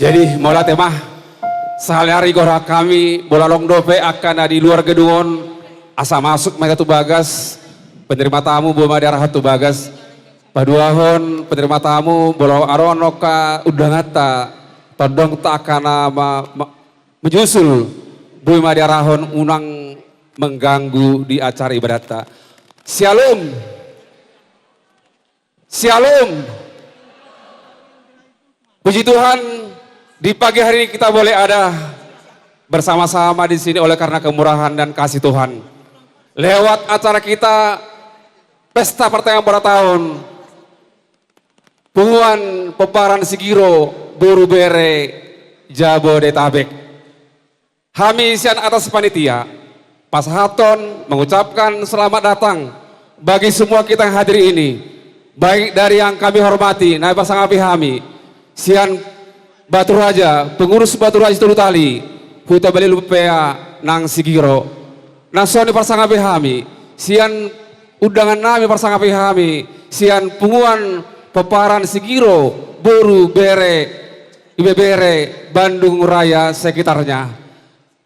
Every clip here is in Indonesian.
Jadi mola temah sehari-hari gora kami bola long dope akan di luar gedungon asa masuk mereka tu bagas penerima tamu buma daerah tu bagas paduahon penerima tamu bola aronoka udangata todong tak akan menyusul buma daerahon unang mengganggu di acara ibadat. Shalom. Shalom. Puji Tuhan, di pagi hari ini kita boleh ada bersama-sama di sini oleh karena kemurahan dan kasih Tuhan. Lewat acara kita pesta pertengahan pada tahun, Punguan Peparan Sigiro Buru Bere Jabodetabek. Kami isian atas panitia Pas Haton mengucapkan selamat datang bagi semua kita yang hadir ini, baik dari yang kami hormati Naib Pasangapi Hami Sian Batu Raja, pengurus Batu Raja Tulu Tali, Huta Bali Lupea Nang Sigiro, Nasoni Pasangapi Hami, Sian Undangan Nami Pasangapi Hami, Sian Punguan Peparan Sigiro, Boru Bere, Ibebere, Bandung Raya sekitarnya.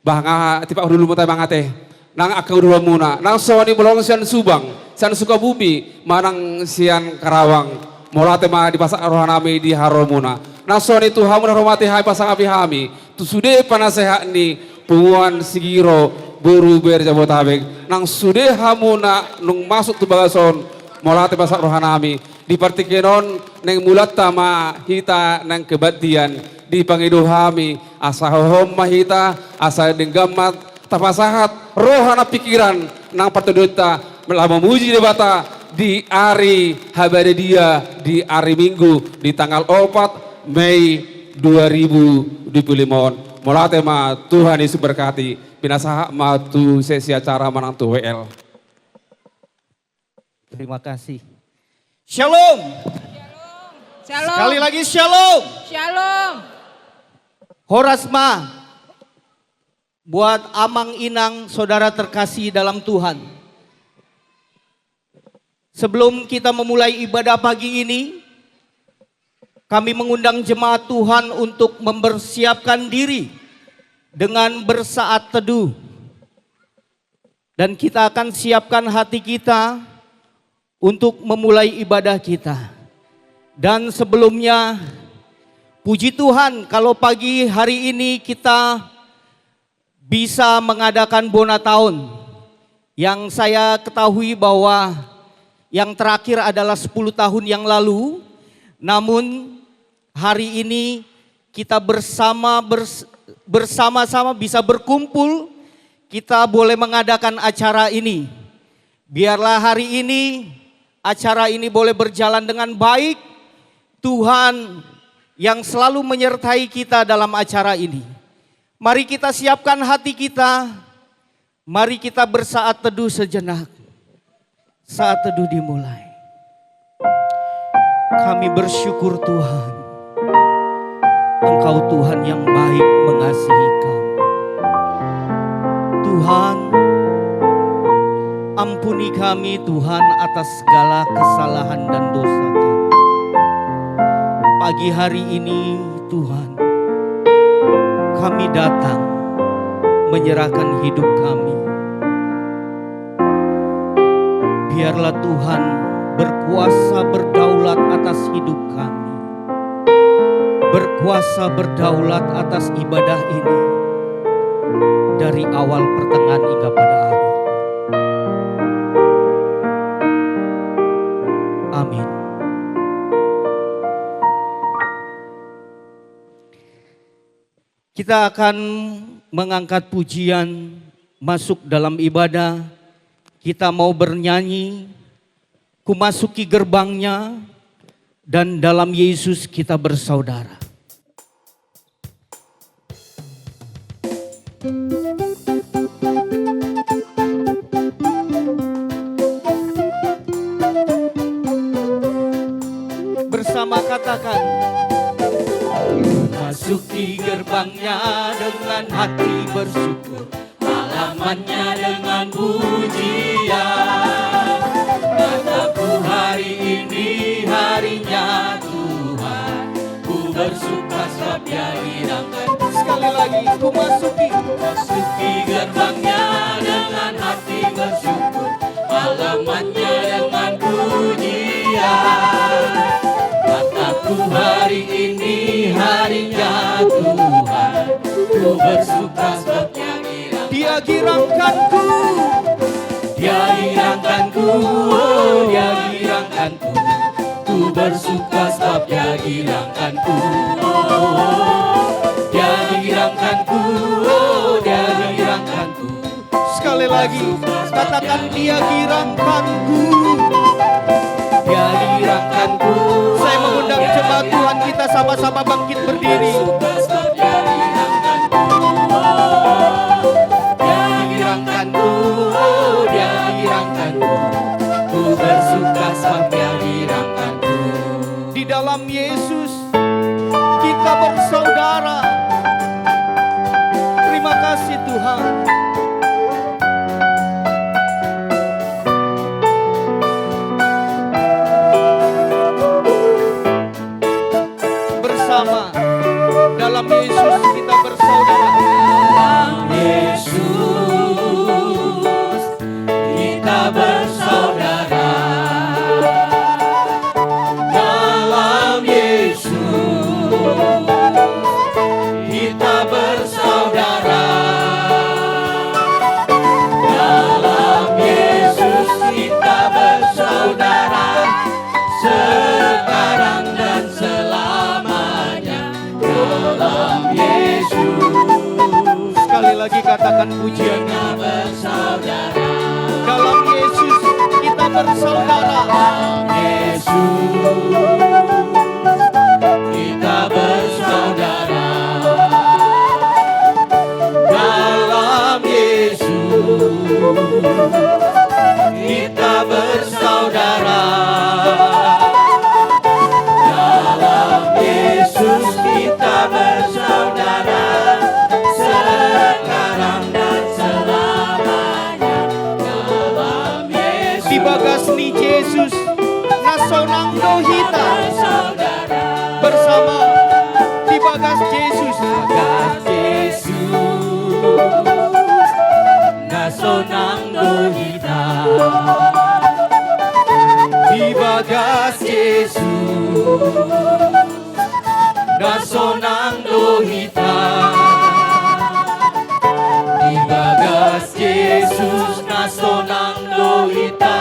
Bang tipak dulu mutai mangate, nang akang dua muna, nang Soni Bolong Sian Subang, Sian Sukabumi, Manang Sian Karawang. Molate ma di pasar rohanami di haromuna. Nason itu hamun hormati hai pasang api hami. Tu sude panaseha ni Punguan Sigiro Buru Ber Jabodetabek. Nang sude hamuna nung masuk tu bagason molate pasar rohanami. Di partikenon neng mulat tama hita nang kebatian di pangidu hami asa hohom mahita asa denggamat tapasahat rohana pikiran nang partudota memuji debata di hari habari dia di hari Minggu di tanggal 4 Mei 2025. Molate ma Tuhan Yesus berkati pinasaha ma tu sesi acara manang tu WL. Terima kasih. Shalom. Shalom. Sekali lagi shalom. Shalom. Horasma buat amang inang saudara terkasih dalam Tuhan. Sebelum kita memulai ibadah pagi ini, kami mengundang jemaat Tuhan untuk mempersiapkan diri dengan bersaat teduh. Dan kita akan siapkan hati kita untuk memulai ibadah kita. Dan sebelumnya, puji Tuhan kalau pagi hari ini kita bisa mengadakan bona tahun. Yang saya ketahui bahwa yang terakhir adalah 10 tahun yang lalu, namun hari ini kita bersama-sama bisa berkumpul, kita boleh mengadakan acara ini. Biarlah hari ini acara ini boleh berjalan dengan baik, Tuhan yang selalu menyertai kita dalam acara ini. Mari kita siapkan hati kita, mari kita bersaat teduh sejenak. Saat teduh dimulai. Kami bersyukur Tuhan. Engkau Tuhan yang baik mengasihi kami. Tuhan, ampuni kami Tuhan atas segala kesalahan dan dosa kami. Pagi hari ini Tuhan, kami datang menyerahkan hidup kami. Biarlah Tuhan berkuasa berdaulat atas hidup kami. Berkuasa berdaulat atas ibadah ini. Dari awal pertengahan hingga pada akhir. Amin. Kita akan mengangkat pujian masuk dalam ibadah. Kita mau bernyanyi, ku masuki gerbangnya, dan dalam Yesus kita bersaudara. Bersama katakan, masuki gerbangnya dengan hati bersyukur, halamannya dengan pujian. Kataku hari ini harinya Tuhan, ku bersuka sebab Dia hirangkan. Sekali lagi, ku masuki Gerbangnya dengan hati bersyukur, halamannya dengan pujian. Kataku hari ini harinya Tuhan, ku bersuka sebab Dia hirangkan. Dia girangkanku. Dia hirangkanku, oh Dia hirangkanku. Ku bersuka sebab Dia hirangkanku. Dia hirangkanku, oh Dia hirangkanku. Sekali lagi, katakan dia girangkanku. Dia hirangkanku. Saya mengundang jemaat Tuhan kita sama-sama bangkit berdiri. Bersuka sebab Dia hirangkanku. Dia hirangkanku, oh Dia hirangkanku. Ku bersuka sebab Dia hirangkanku. Di dalam Yesus kita bersaudara. Terima kasih Tuhan. Bersama dalam Yesus kita bersaudara. Dalam Yesus kita bersaudara. Dalam Yesus kita bersaudara. Dalam Yesus kita bersaudara. Sekarang dan selamanya. Dalam Yesus Sekali lagi katakan pujian. kita bersaudara. Dalam Yesus kita bersaudara. Dalam Yesus kita bersaudara. Dalam Yesus kita bersaudara. Dalam Yesus kita bersaudara. Sekarang dan selamanya. Dalam Yesus Di bagasni Yesus nasonang dohita bersaudara. bersama di bagas Yesus. Bagas Yesus nasonang dohita. Di bagas Yesus nasonang dohita. Di bagas Yesus nasonang dohita.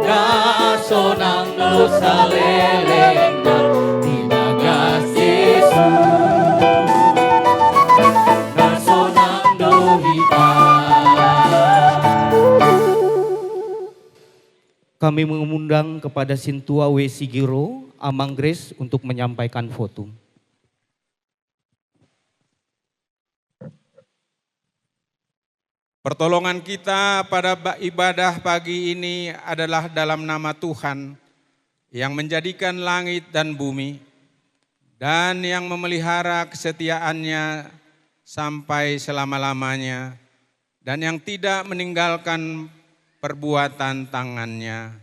Nasonang dosa lelena. Di bagas Yesus nasonang dohita. Kami mengundang kepada Sintua W. Sigiro, Amang Grace untuk menyampaikan foto. Pertolongan kita pada ibadah pagi ini adalah dalam nama Tuhan yang menjadikan langit dan bumi dan yang memelihara kesetiaannya sampai selama-lamanya dan yang tidak meninggalkan perbuatan tangannya.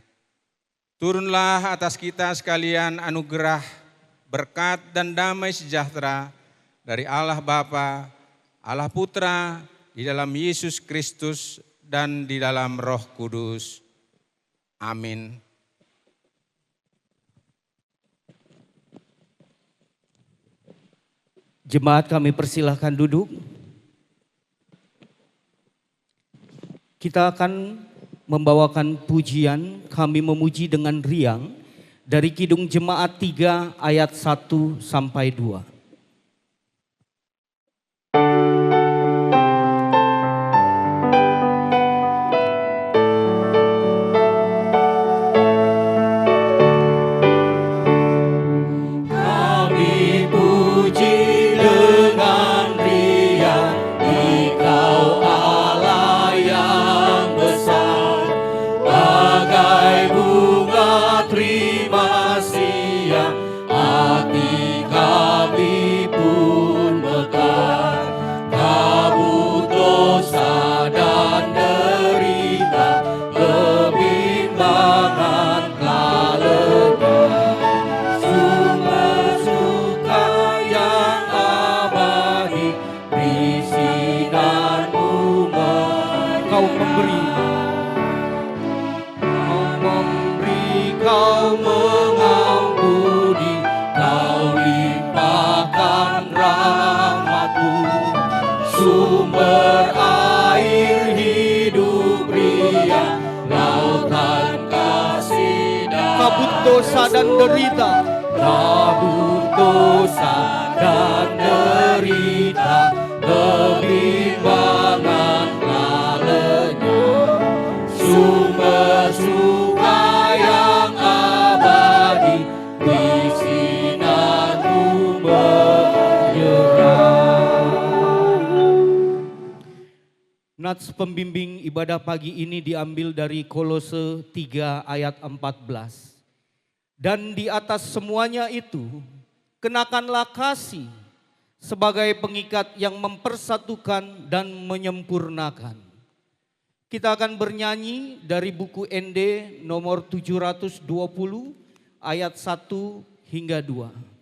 Turunlah atas kita sekalian anugerah, berkat dan damai sejahtera dari Allah Bapa, Allah Putra, di dalam Yesus Kristus dan di dalam Roh Kudus. Amin. Jemaat kami persilahkan duduk. Kita akan membawakan pujian, kami memuji dengan riang dari Kidung Jemaat 3 ayat 1 sampai 2. Kami puji dengan riang Engkau Allah yang besar, bagai bunga terima siang hati kami dosa dan derita, Rabun dosa dan derita, kebimbangan lalanya, sumber suka yang abadi, di sinarmu menyerah. Nats pembimbing ibadah pagi ini diambil dari Kolose 3 ayat 14. Dan di atas semuanya itu, kenakanlah kasih sebagai pengikat yang mempersatukan dan menyempurnakan. Kita akan bernyanyi dari buku ND nomor 720 ayat 1 hingga 2.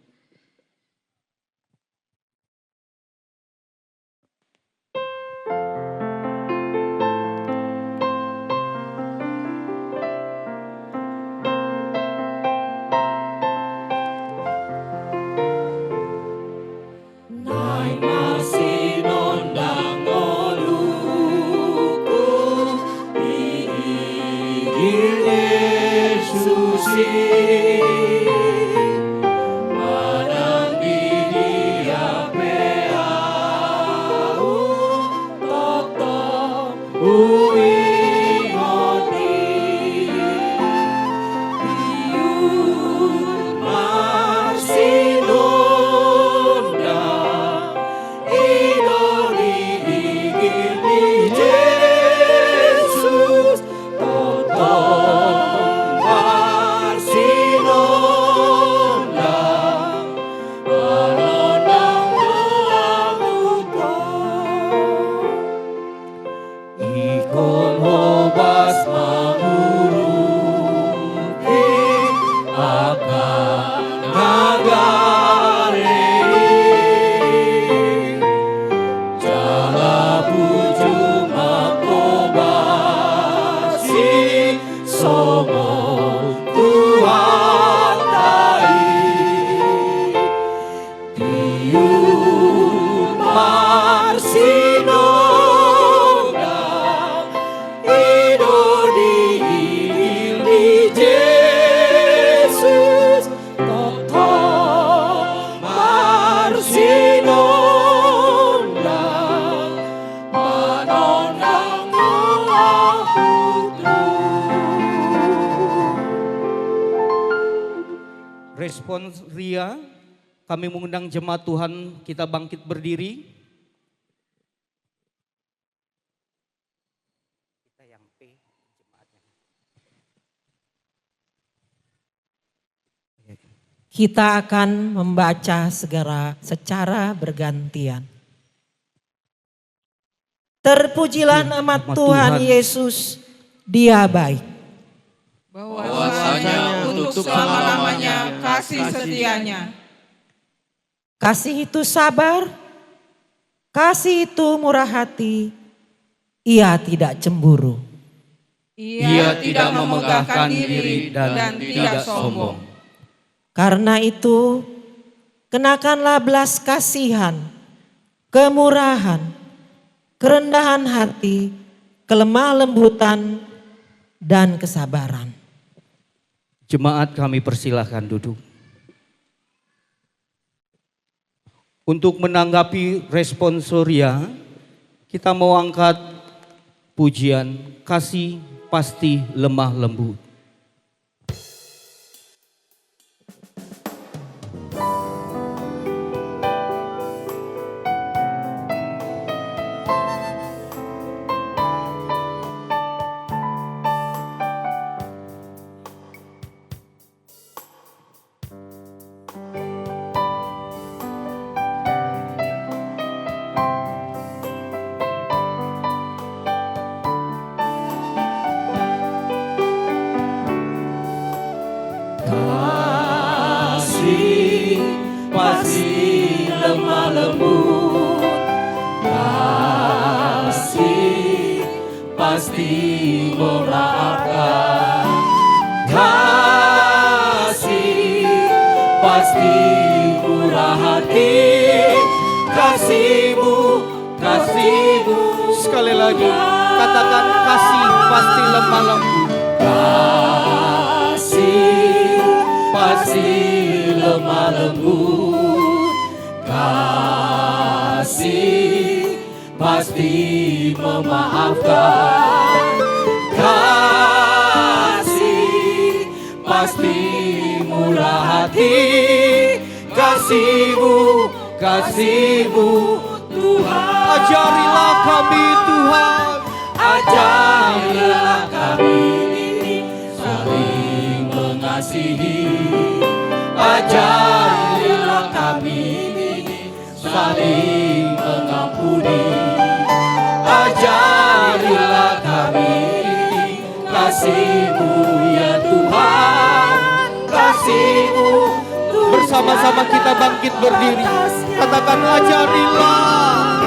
Respons Ria, kami mengundang jemaat Tuhan, kita bangkit berdiri. Kita akan membaca secara bergantian. Terpujilah nama Tuhan Yesus, Dia baik. Bahwasanya untuk selama-lamanya kasih setianya. Kasih itu sabar, kasih itu murah hati, Ia tidak cemburu. Ia tidak memegahkan diri dan tidak sombong. Karena itu, kenakanlah belas kasihan, kemurahan, kerendahan hati, kelemah lembutan, dan kesabaran. Jemaat kami persilahkan duduk. Untuk menanggapi respons Ria, kita mau angkat pujian kasih pasti lemah lembut. Pasti lemah lembut, kasih pasti memaafkan, kasih pasti murah hati, kasihmu Sekali lagi, katakan kasih pasti lemah lembut. kasih pasti lemah lembut, kasih pasti memaafkan, kasih pasti murah hati, kasih-Mu Tuhan. Ajarilah kami Tuhan. Ajarilah kami saling mengasihi, ajarilah kami saling mengampuni, ajarilah kami kasih-Mu ya Tuhan, kasih-Mu Bersama-sama kita bangkit berdiri. Katakan ajarilah.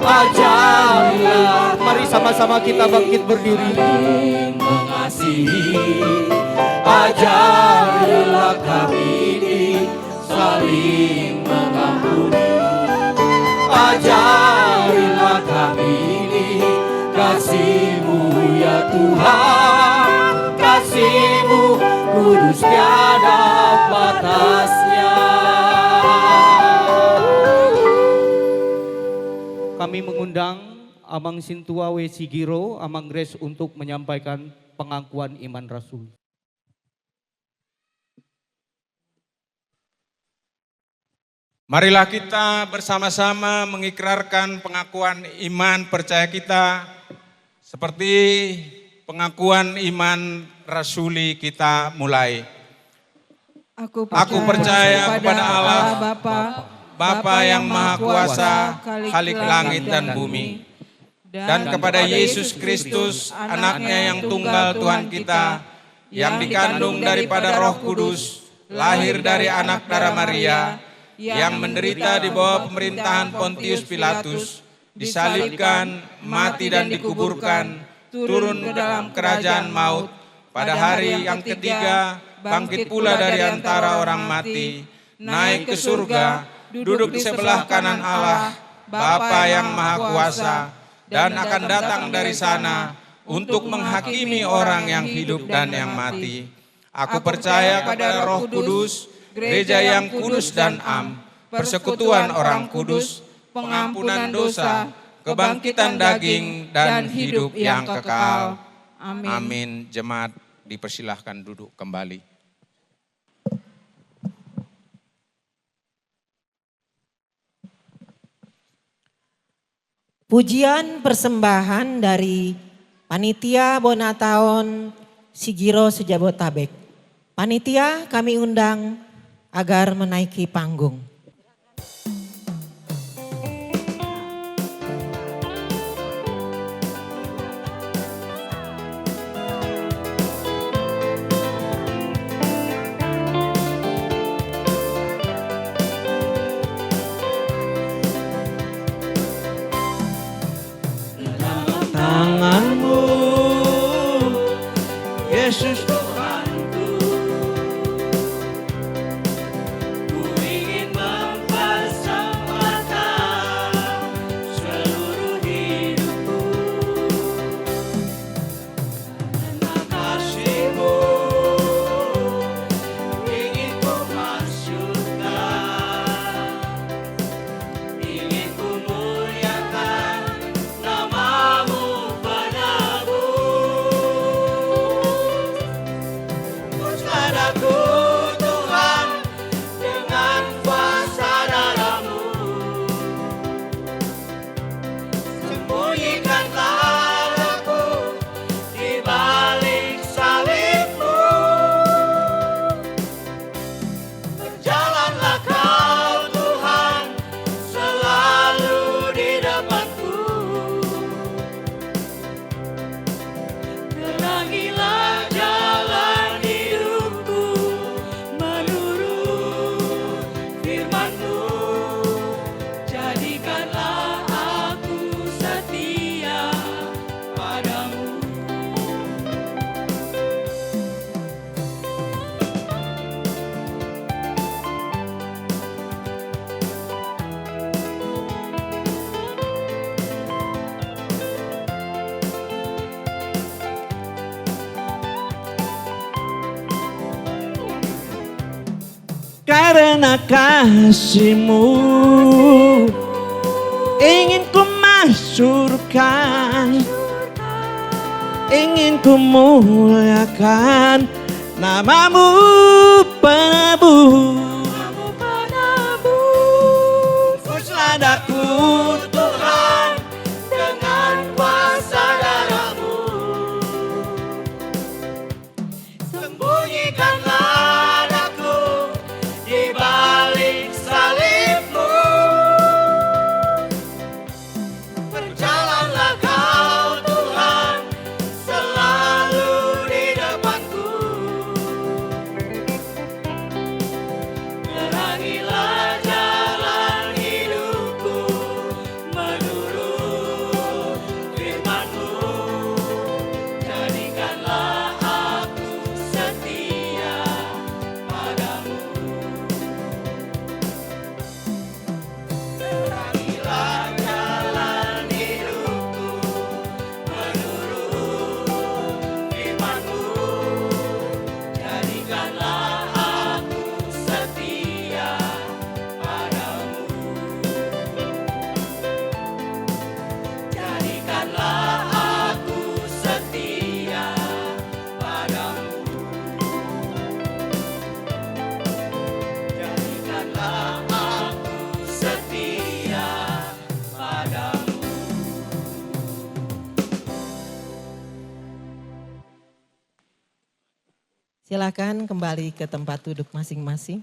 ajarilah Mari sama-sama kita bangkit berdiri. saling mengasihi, ajarilah kami saling mengampuni, ajarilah kami kasih-Mu ya Tuhan, kasih-Mu kudus tiada batasnya. Kami mengundang Amang Sintua W. Sigiro, Amang Grace untuk menyampaikan pengakuan iman Rasul. Marilah kita bersama-sama mengikrarkan pengakuan iman percaya kita seperti pengakuan iman rasuli kita mulai. Aku percaya kepada Allah, Bapa yang Maha Kuasa, Khalik langit dan bumi, dan kepada Yesus Kristus, anaknya yang tunggal Tuhan kita, yang dikandung daripada Roh Kudus, lahir dari anak darah Maria, yang menderita di bawah pemerintahan Pontius Pilatus, disalibkan, mati dan dikuburkan, turun ke dalam kerajaan maut, pada hari yang ketiga bangkit pula dari antara orang mati, naik ke surga, duduk di sebelah kanan Allah, Bapa yang Maha Kuasa, dan akan datang dari sana untuk menghakimi orang yang hidup dan yang mati. Aku percaya kepada Roh Kudus, gereja yang kudus dan am, persekutuan orang kudus, pengampunan dosa, kebangkitan daging, dan hidup yang kekal. Amin. Jemaat dipersilahkan duduk kembali. Pujian persembahan dari Panitia Bonataon Sigiro Sejabotabek. Panitia kami undang agar menaiki panggung. Tangan-Mu, Yesus Tuhanku, ku ingin Karena kasih-Mu ingin ku masuk surga, ingin ku muliakan nama-Mu penebus. Seladaku Tuhan dengan kuasa darah-Mu, sembunyikanlah aku di balik salib-Mu. Berjalanlah Kau Tuhan selalu di depanku. Terangilah jalan hidupku menurut firman-Mu. Jadikanlah aku setia padamu. Terangilah jalan hidupku menurut firman-Mu. Jadikanlah aku setia padamu. Jadikanlah aku setia padamu. Jadikanlah aku setia padamu. Silakan kembali ke tempat duduk masing-masing.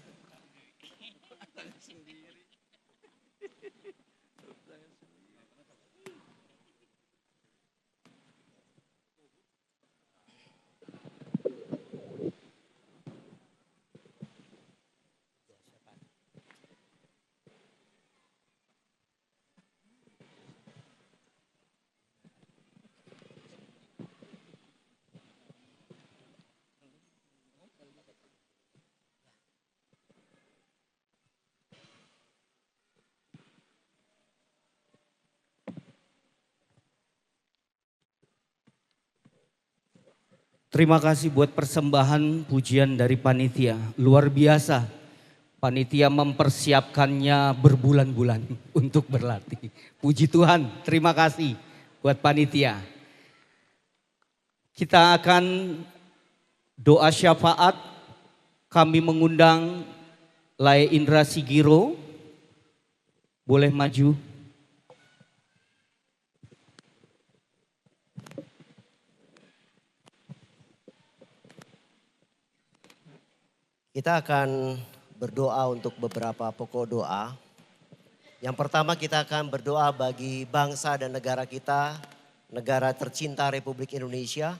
Terima kasih buat persembahan pujian dari panitia. Luar biasa. Panitia mempersiapkannya berbulan-bulan untuk berlatih. Puji Tuhan, terima kasih buat panitia. Kita akan doa syafaat. Kami mengundang Lae Indra Sigiro. Boleh maju. Kita akan berdoa untuk beberapa pokok doa. Yang pertama kita akan berdoa bagi bangsa dan negara kita, negara tercinta Republik Indonesia.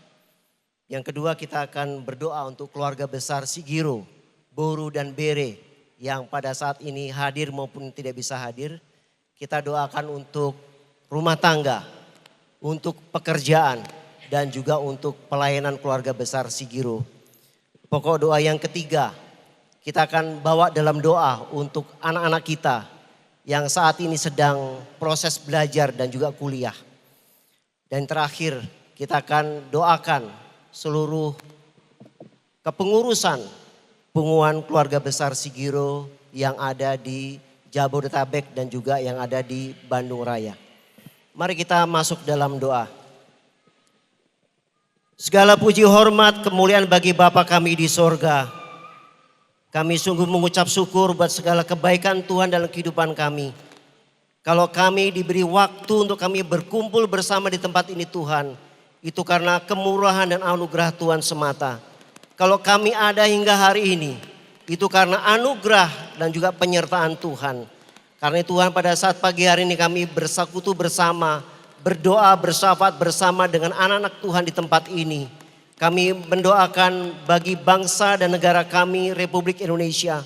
Yang kedua kita akan berdoa untuk keluarga besar Sigiro, Boru dan Bere yang pada saat ini hadir maupun tidak bisa hadir. Kita doakan untuk rumah tangga, untuk pekerjaan dan juga untuk pelayanan keluarga besar Sigiro. Pokok doa yang ketiga, kita akan bawa dalam doa untuk anak-anak kita yang saat ini sedang proses belajar dan juga kuliah. Dan terakhir, kita akan doakan seluruh kepengurusan pengumuman keluarga besar Sigiro yang ada di Jabodetabek dan juga yang ada di Bandung Raya. Mari kita masuk dalam doa. Segala puji hormat kemuliaan bagi Bapa kami di sorga. Kami sungguh mengucap syukur buat segala kebaikan Tuhan dalam kehidupan kami. Kalau kami diberi waktu untuk kami berkumpul bersama di tempat ini Tuhan, itu karena kemurahan dan anugerah Tuhan semata. Kalau kami ada hingga hari ini, itu karena anugerah dan juga penyertaan Tuhan. Karena Tuhan pada saat pagi hari ini kami bersekutu bersama, berdoa bersyafaat bersama dengan anak-anak Tuhan di tempat ini. Kami mendoakan bagi bangsa dan negara kami Republik Indonesia.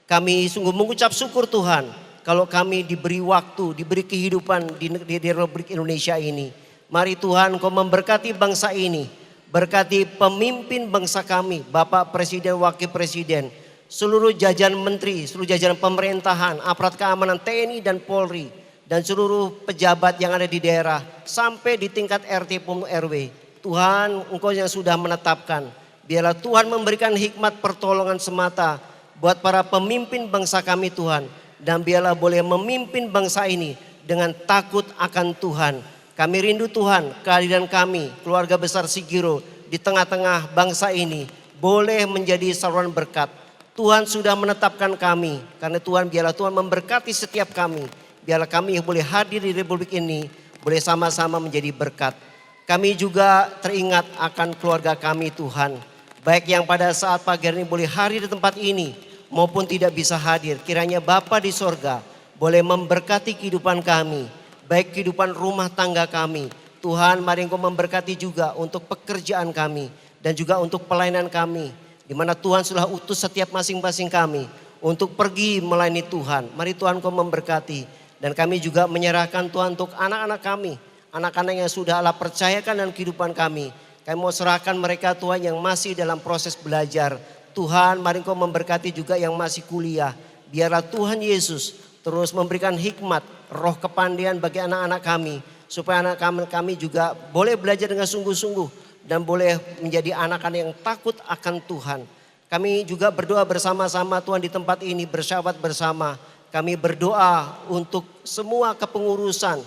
Kami sungguh mengucap syukur Tuhan kalau kami diberi waktu, diberi kehidupan di Republik Indonesia ini. Mari Tuhan Kau memberkati bangsa ini. Berkati pemimpin bangsa kami, Bapak Presiden, Wakil Presiden, seluruh jajaran menteri, seluruh jajaran pemerintahan, aparat keamanan TNI dan Polri, dan seluruh pejabat yang ada di daerah sampai di tingkat RT maupun RW. Tuhan Engkau yang sudah menetapkan, biarlah Tuhan memberikan hikmat pertolongan semata buat para pemimpin bangsa kami Tuhan. Dan biarlah boleh memimpin bangsa ini dengan takut akan Tuhan. Kami rindu Tuhan, kehadiran kami, keluarga besar Sigiro di tengah-tengah bangsa ini boleh menjadi saluran berkat. Tuhan sudah menetapkan kami, karena Tuhan biarlah Tuhan memberkati setiap kami. Biarlah kami boleh hadir di Republik ini, boleh sama-sama menjadi berkat. Kami juga teringat akan keluarga kami Tuhan. Baik yang pada saat pagi hari ini boleh hadir di tempat ini maupun tidak bisa hadir. Kiranya Bapa di sorga boleh memberkati kehidupan kami. Baik kehidupan rumah tangga kami. Tuhan mari Engkau memberkati juga untuk pekerjaan kami. Dan juga untuk pelayanan kami. Di mana Tuhan sudah utus setiap masing-masing kami. Untuk pergi melayani Tuhan. Mari Tuhan Engkau memberkati. Dan kami juga menyerahkan Tuhan untuk anak-anak kami. Anak-anak yang sudah Allah percayakan dalam kehidupan kami. Kami mau serahkan mereka Tuhan yang masih dalam proses belajar. Tuhan mari Engkau memberkati juga yang masih kuliah. Biarlah Tuhan Yesus terus memberikan hikmat, roh kepandaian bagi anak-anak kami. Supaya anak kami juga boleh belajar dengan sungguh-sungguh. Dan boleh menjadi anak-anak yang takut akan Tuhan. Kami juga berdoa bersama-sama Tuhan di tempat ini, bersyabat bersama. Kami berdoa untuk semua kepengurusan,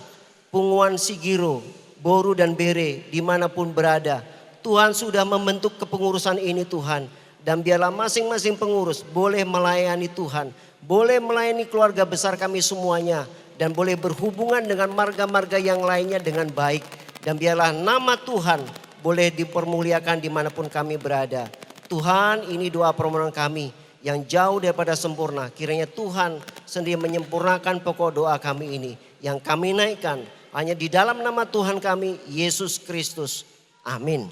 Punguan Sigiro, Boru dan Bere dimanapun berada. Tuhan sudah membentuk kepengurusan ini Tuhan. Dan biarlah masing-masing pengurus boleh melayani Tuhan. Boleh melayani keluarga besar kami semuanya. Dan boleh berhubungan dengan marga-marga yang lainnya dengan baik. Dan biarlah nama Tuhan boleh dipermuliakan dimanapun kami berada. Tuhan, ini doa permohonan kami yang jauh daripada sempurna. Kiranya Tuhan sendiri menyempurnakan pokok doa kami ini. Yang kami naikkan hanya di dalam nama Tuhan kami, Yesus Kristus. Amin.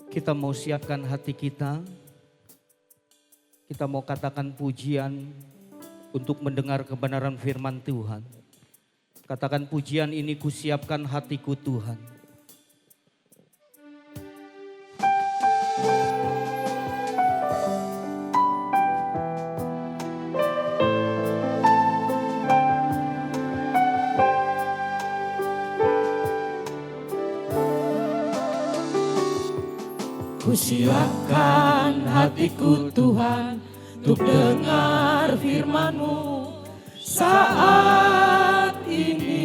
Kita mau siapkan hati kita. Kita mau katakan pujian untuk mendengar kebenaran firman Tuhan. Katakan pujian ini, kusiapkan hatiku Tuhan. Kusiapkan hatiku Tuhan untuk dengar firman-Mu saat ini.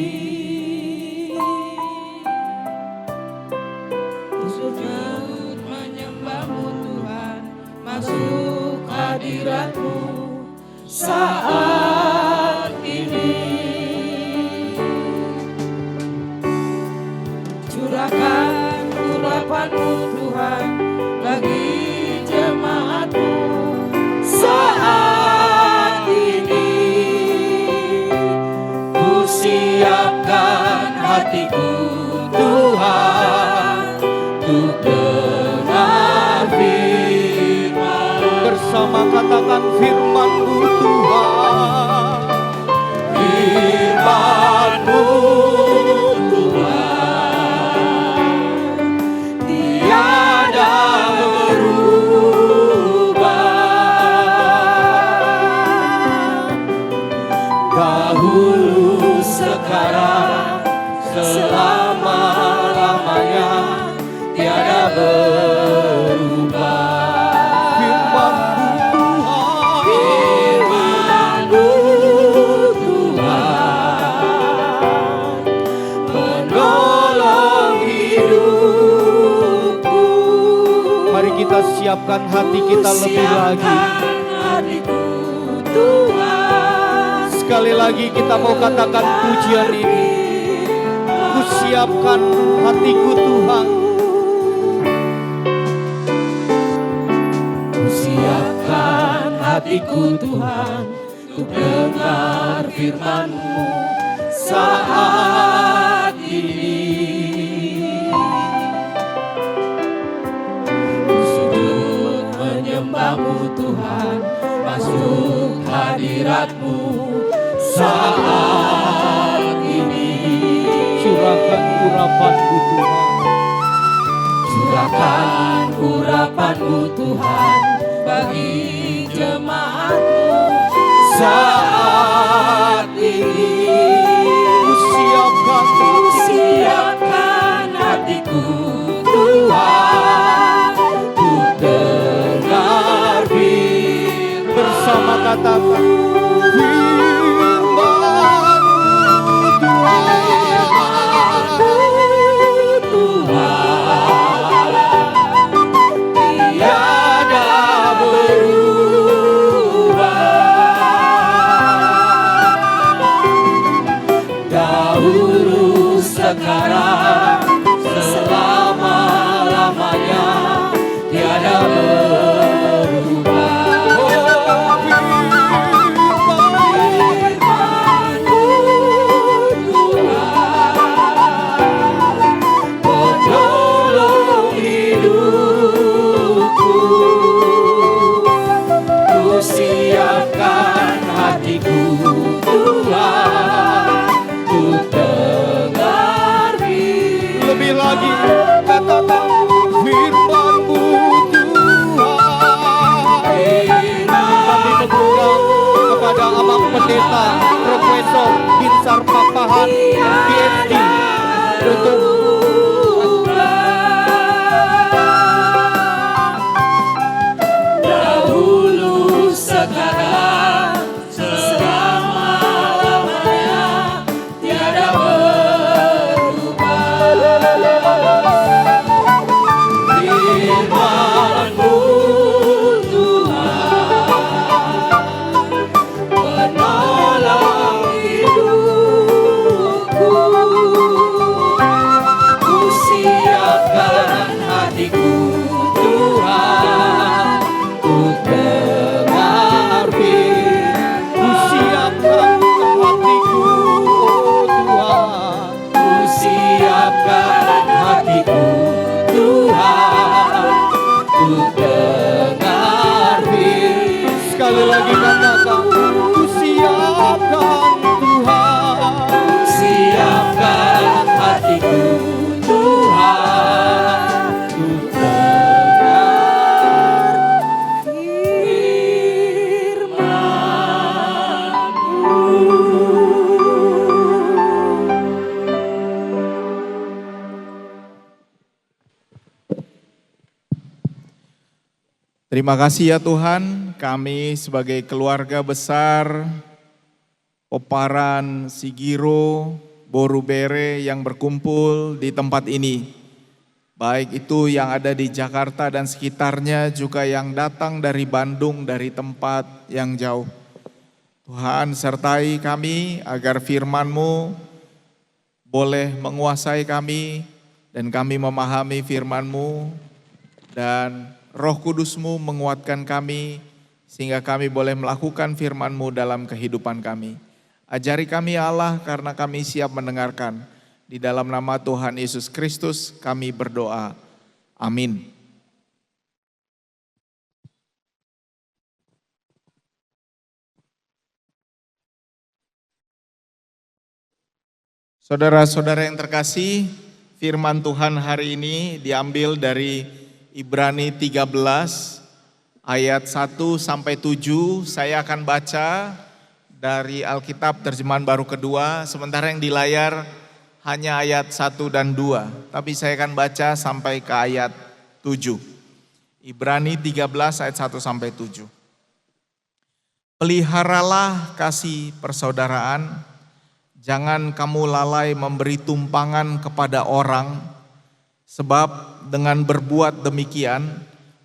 Sujud menyembah-Mu Tuhan, masuk hadirat-Mu Saat ini curahkan urapan-Mu Tuhan bagi jemaat-Mu saat ini kusiapkan hatiku Tuhan untuk dengar firman. Bersama katakan firman-Mu Tuhan. Firman-Mu Tuhan tiada berubah. Dahulu, sekarang, selama-lamanya tiada berubah. Firman-Mu Tuhan menolong hidupku. Mari kita siapkan hati kita lebih lagi. Siapkan hatiku Tuhan. Sekali lagi kita mau katakan pujian ini. Kusiapkan hatiku Tuhan. Siapkan hatiku Tuhan untuk dengar firman-Mu saat ini. Sujud menyembah-Mu Tuhan, masuk hadirat-Mu saat ini. Curahkan urapan-Mu Tuhan. Curahkan urapan-Mu Tuhan bagi jemaat-Mu saat ini. Siapkan hatiku Tuhan, untuk dengar firman. Bersama katakan firman-Mu Tuhan, Tiada berubah, dahulu sekarang selama-lamanya, tiada berubah. Firman-Mu Tuhan, penolong hidupku. Ku siapkan hatiku Tuhan, untuk dengar firman. lebih lagi katakan firman-Mu Tuhan. Kami mengundang kepada Abang Pendeta Profesor Binsar Papahan PhD untuk Dahulu sekarang selama-lamanya, tiada berubah. Firman-Mu Tuhan, penolong hidupku. Ku siapkan hatiku Tuhan, untuk dengar firman. Ku siapkan hatiku, oh Tuhan. Ku siapkan hatiku Tuhan, untuk dengar firman. Sekali lagi katakan ku siapkan Tuhan. Siapkan hatiku Tuhan, untuk dengar Terima kasih ya Tuhan, kami sebagai keluarga besar Poparan Sigiro Borubere yang berkumpul di tempat ini. Baik itu yang ada di Jakarta dan sekitarnya, juga yang datang dari Bandung, dari tempat yang jauh. Tuhan sertai kami agar firman-Mu boleh menguasai kami dan kami memahami firman-Mu, dan Roh Kudus-Mu menguatkan kami sehingga kami boleh melakukan firman-Mu dalam kehidupan kami. Ajari kami Allah karena kami siap mendengarkan. Di dalam nama Tuhan Yesus Kristus kami berdoa. Amin. Saudara-saudara yang terkasih, firman Tuhan hari ini diambil dari Ibrani 13 ayat 1 sampai 7. Saya akan baca dari Alkitab terjemahan baru kedua, sementara yang di layar hanya ayat 1 dan 2. Tapi saya akan baca sampai ke ayat 7. Ibrani 13 ayat 1 sampai 7. Peliharalah kasih persaudaraan, jangan kamu lalai memberi tumpangan kepada orang, sebab dengan berbuat demikian,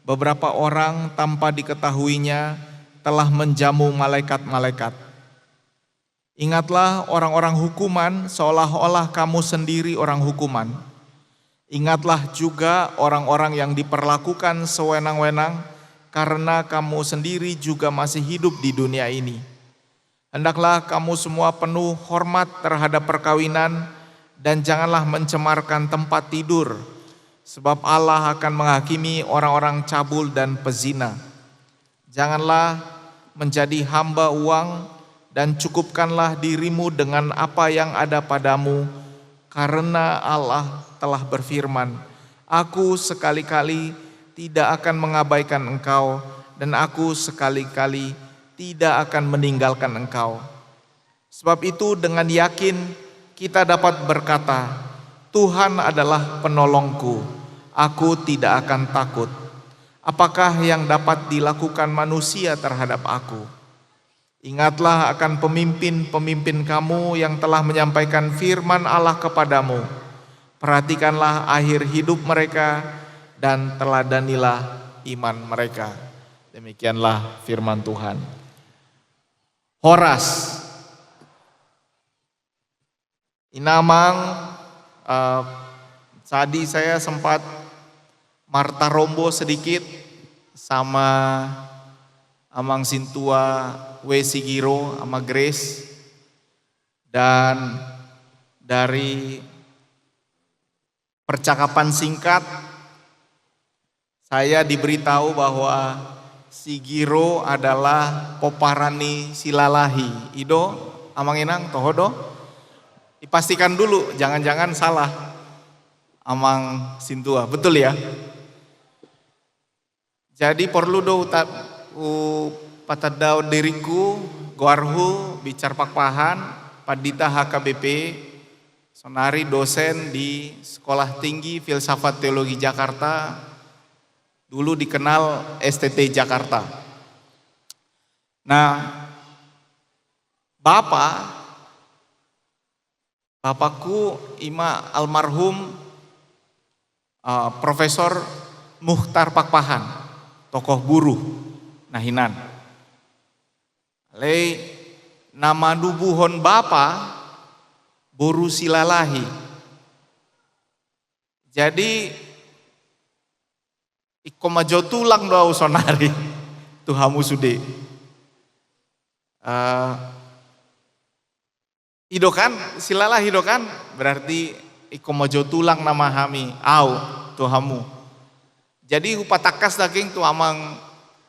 beberapa orang tanpa diketahuinya telah menjamu malaikat-malaikat. Ingatlah orang-orang hukuman seolah-olah kamu sendiri orang hukuman. Ingatlah juga orang-orang yang diperlakukan sewenang-wenang karena kamu sendiri juga masih hidup di dunia ini. Hendaklah kamu semua penuh hormat terhadap perkawinan dan janganlah mencemarkan tempat tidur, sebab Allah akan menghakimi orang-orang cabul dan pezina. Janganlah menjadi hamba uang dan cukupkanlah dirimu dengan apa yang ada padamu, karena Allah telah berfirman, Aku sekali-kali tidak akan mengabaikan engkau dan aku sekali-kali tidak akan meninggalkan engkau. Sebab itu dengan yakin kita dapat berkata, Tuhan adalah penolongku, aku tidak akan takut. Apakah yang dapat dilakukan manusia terhadap aku? Ingatlah akan pemimpin-pemimpin kamu yang telah menyampaikan firman Allah kepadamu. Perhatikanlah akhir hidup mereka dan teladanilah iman mereka. Demikianlah firman Tuhan. Horas. Inamang tadi saya sempat Marta Rombo sedikit sama Amang Sintua W. Sigiro sama Grace, dan dari percakapan singkat saya diberitahu bahwa Sigiro adalah Poparani Silalahi. Ido, Amang Inang, Tohodo. Dipastikan dulu, jangan-jangan salah Amang Sintua, betul ya? Jadi perlu do patadau diriku Goarhu bicar pakpahan Padita HKBP sonari dosen di Sekolah Tinggi Filsafat Teologi Jakarta, dulu dikenal STT Jakarta. Nah, bapakku ima almarhum Profesor Mukhtar Pakpahan, tokoh buruh Nahinan. Lei nama dubuhon bapa Boru Silalahi. Jadi ikomajo tulang doa sonari tuhamu sude. Hidokan, silalah hidokan, berarti ikomojo tulang nama hami, au tuhamu. Jadi upatakas daging tu amang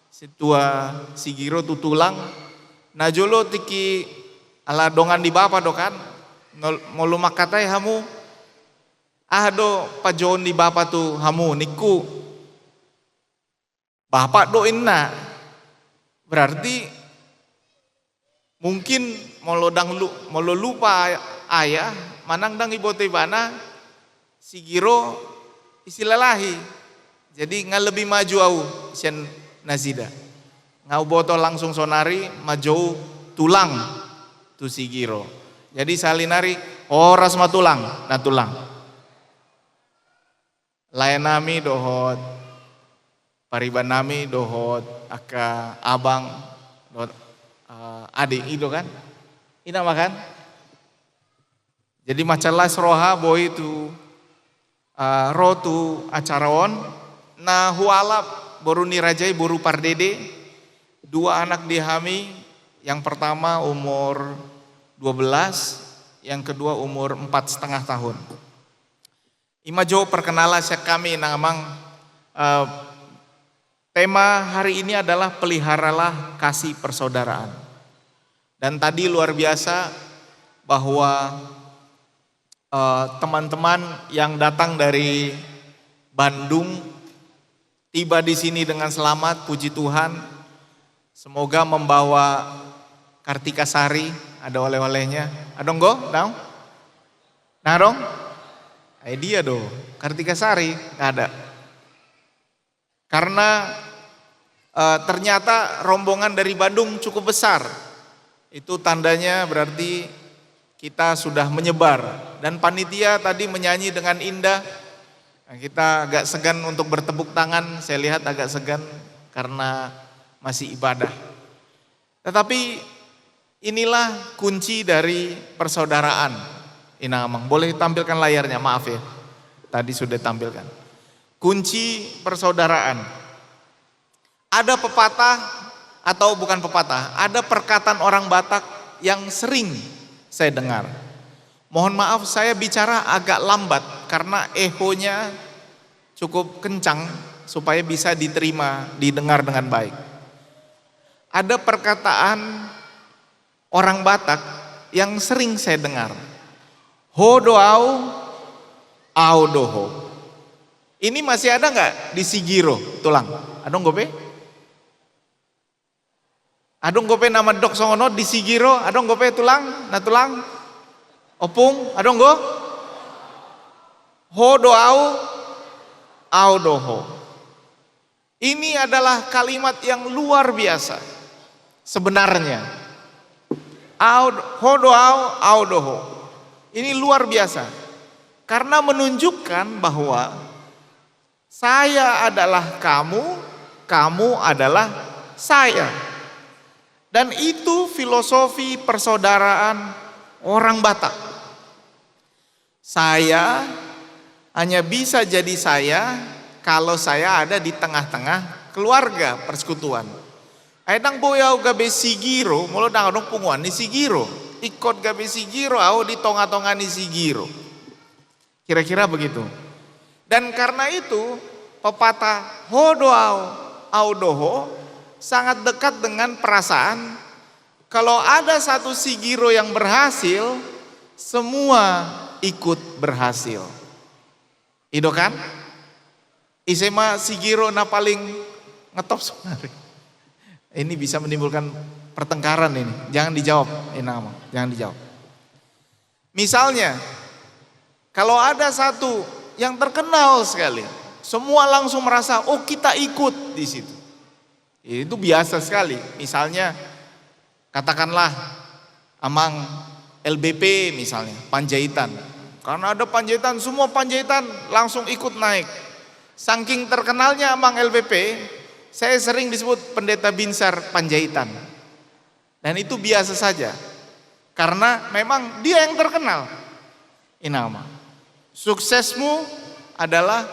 situa Sigiro tu tulang, najolo tiki ala dongan di bapa dokan, molu makatai hamu, do pajon di bapa tu hamu niku, bapak doin na, berarti mungkin molo lupa ayah manang dang ibote bana Sigiro isilalahi. Jadi nggak lebih maju au sian Nazida. Ngau boto langsung sonari maju tulang tu Sigiro. Jadi salinari horas matulang na tulang. Layanami dohot pariban nami dohot aka abang dohot adik itu kan, ina makan. Jadi macalas roha boy itu rotu acaraon, nah hualap boru nirajai boru pardede, dua anak dihami, yang pertama umur 12, yang kedua umur 4,5 tahun. Imajo perkenalan saya kami namang tema hari ini adalah peliharalah kasih persaudaraan. Dan tadi luar biasa bahwa teman-teman yang datang dari Bandung tiba di sini dengan selamat, puji Tuhan. Semoga membawa Kartika Sari, ada oleh-olehnya. Adong go, dong? Nah dong? Dia do, Kartika Sari, nggak ada. Karena ternyata rombongan dari Bandung cukup besar. Itu tandanya berarti kita sudah menyebar. Dan panitia tadi menyanyi dengan indah. Nah, kita agak segan untuk bertepuk tangan, saya lihat agak segan karena masih ibadah. Tetapi inilah kunci dari persaudaraan. Inang Amang, boleh tampilkan layarnya, maaf ya. Tadi sudah tampilkan. Kunci persaudaraan. Ada pepatah atau bukan pepatah, ada perkataan orang Batak yang sering saya dengar. Mohon maaf saya bicara agak lambat karena ehonya cukup kencang supaya bisa diterima, didengar dengan baik. Ada perkataan orang Batak yang sering saya dengar. Ho doau, au doho. Ini masih ada nggak di Sigiro tulang? Ada nggak be? Adong gope nama dok songono di Sigiro, adong gope tulang, na tulang. Opung, adong go. Ho au doho. Ini adalah kalimat yang luar biasa. Sebenarnya. Ho au doho. Ini luar biasa. Karena menunjukkan bahwa saya adalah kamu, kamu adalah saya. Dan itu filosofi persaudaraan orang Batak. Saya hanya bisa jadi saya kalau saya ada di tengah-tengah keluarga persekutuan. Aidang boyau gabe sigiro, mulu dang dong punguan ni sigiro. Ikut gabe sigiro, au di tonga-tonga ni sigiro. Kira-kira begitu. Dan karena itu pepatah hodo au doho sangat dekat dengan perasaan kalau ada satu sigiro yang berhasil, semua ikut berhasil. Ido kan? Isema sigiro na paling ngetop sebenarnya. Ini bisa menimbulkan pertengkaran ini. Jangan dijawab, jangan dijawab. Misalnya, kalau ada satu yang terkenal sekali, semua langsung merasa, oh kita ikut di situ. Itu biasa sekali. Misalnya, katakanlah amang LBP misalnya, Panjaitan. Karena ada Panjaitan, semua Panjaitan langsung ikut naik. Saking terkenalnya amang LBP, saya sering disebut Pendeta Binsar Panjaitan. Dan itu biasa saja. Karena memang dia yang terkenal. Inama. Suksesmu adalah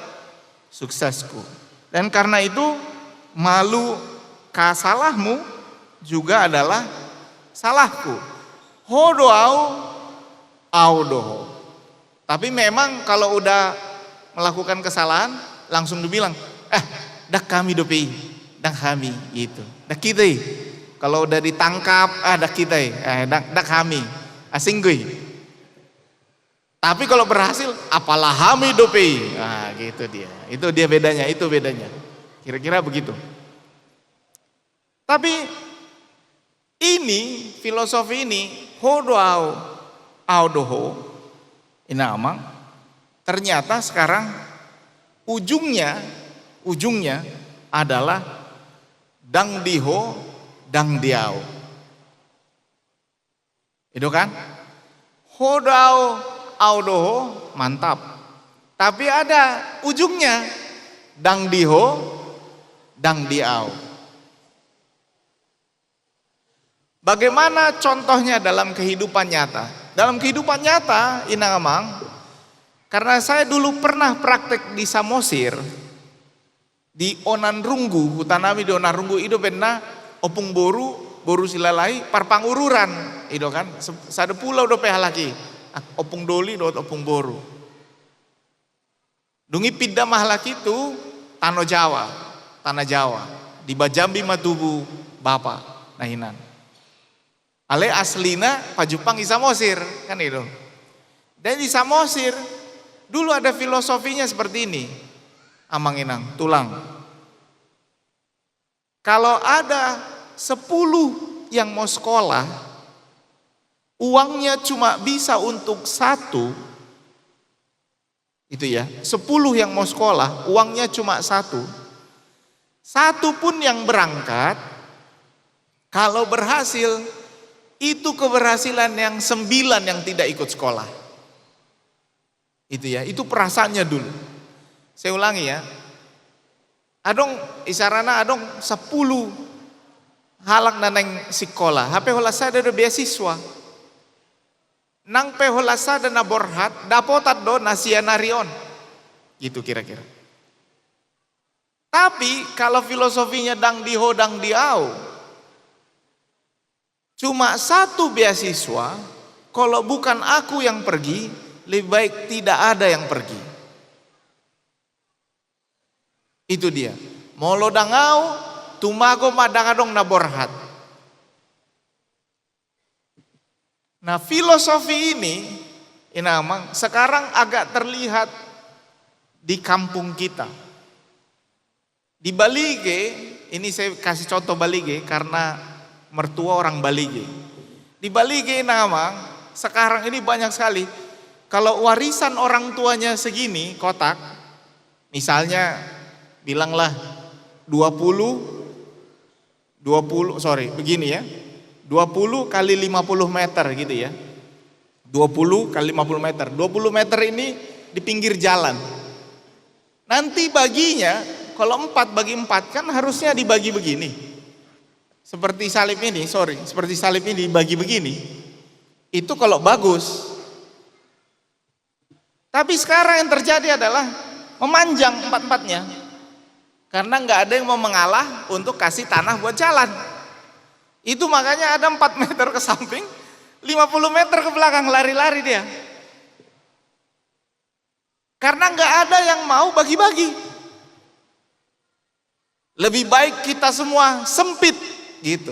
suksesku. Dan karena itu malu kasalahmu juga adalah salahku. Hodo au doho. Tapi memang kalau udah melakukan kesalahan langsung dibilang, dak kami dopi, dak kami gitu. Dak kita. Kalau udah ditangkap, dak kita, dak kami. Asing gue. Tapi kalau berhasil, apalah kami dopi. Nah, gitu dia. Itu dia bedanya, itu bedanya. Kira-kira begitu. Tapi ini filosofi ini hodo au doho inamang ternyata sekarang ujungnya adalah dang diho dang diau. Itu kan? Hodo au doho mantap. Tapi ada ujungnya dang diho dang diau. Bagaimana contohnya dalam kehidupan nyata? Dalam kehidupan nyata, inangamang, karena saya dulu pernah praktek di Samosir, di Onanrunggu, Hutanami di Onanrunggu, itu benar opung boru silalai, parpang ururan, itu kan, sada pulau do pehalaki, opung doli do opung boru. Dungi pindah mahalaki itu tanah Jawa, di Bajambi Matubu, Bapak, nahinan. Ale aslina Pajupang di Samosir, kan itu. Dan di Samosir dulu ada filosofinya seperti ini. Amang inang, tulang. Kalau ada 10 yang mau sekolah, uangnya cuma bisa untuk 1. Itu ya, 10 yang mau sekolah, uangnya cuma 1. 1 pun yang berangkat, kalau berhasil, itu keberhasilan yang 9 yang tidak ikut sekolah. Itu ya, itu perasaannya dulu. Saya ulangi ya. Adong isarana adong 10 halak naneng sekolah. HP hola sada do beasiswa. Nang pe hola sada na borhat dapotat do nasianarion. Gitu kira-kira. Tapi kalau filosofinya dang diho dang diau, cuma 1 beasiswa, kalau bukan aku yang pergi, lebih baik tidak ada yang pergi. Itu dia. Molo dangau, tumago madangadong naborhat. Nah filosofi ini inamang sekarang agak terlihat di kampung kita. Di Balige, ini saya kasih contoh Balige karena mertua orang Balige. Di Balige Inamang sekarang ini banyak sekali. Kalau warisan orang tuanya segini kotak, misalnya bilanglah begini ya, 20 kali 50 meter gitu ya. 20 kali 50 meter. 20 meter ini di pinggir jalan. Nanti baginya, kalau 4 bagi 4 kan harusnya dibagi begini. Seperti salib ini, seperti salib ini dibagi begini. Itu kalau bagus. Tapi sekarang yang terjadi adalah memanjang 4-4-nya. Karena nggak ada yang mau mengalah untuk kasih tanah buat jalan. Itu makanya ada 4 meter ke samping, 50 meter ke belakang, lari-lari dia. Karena nggak ada yang mau bagi-bagi. Lebih baik kita semua sempit gitu.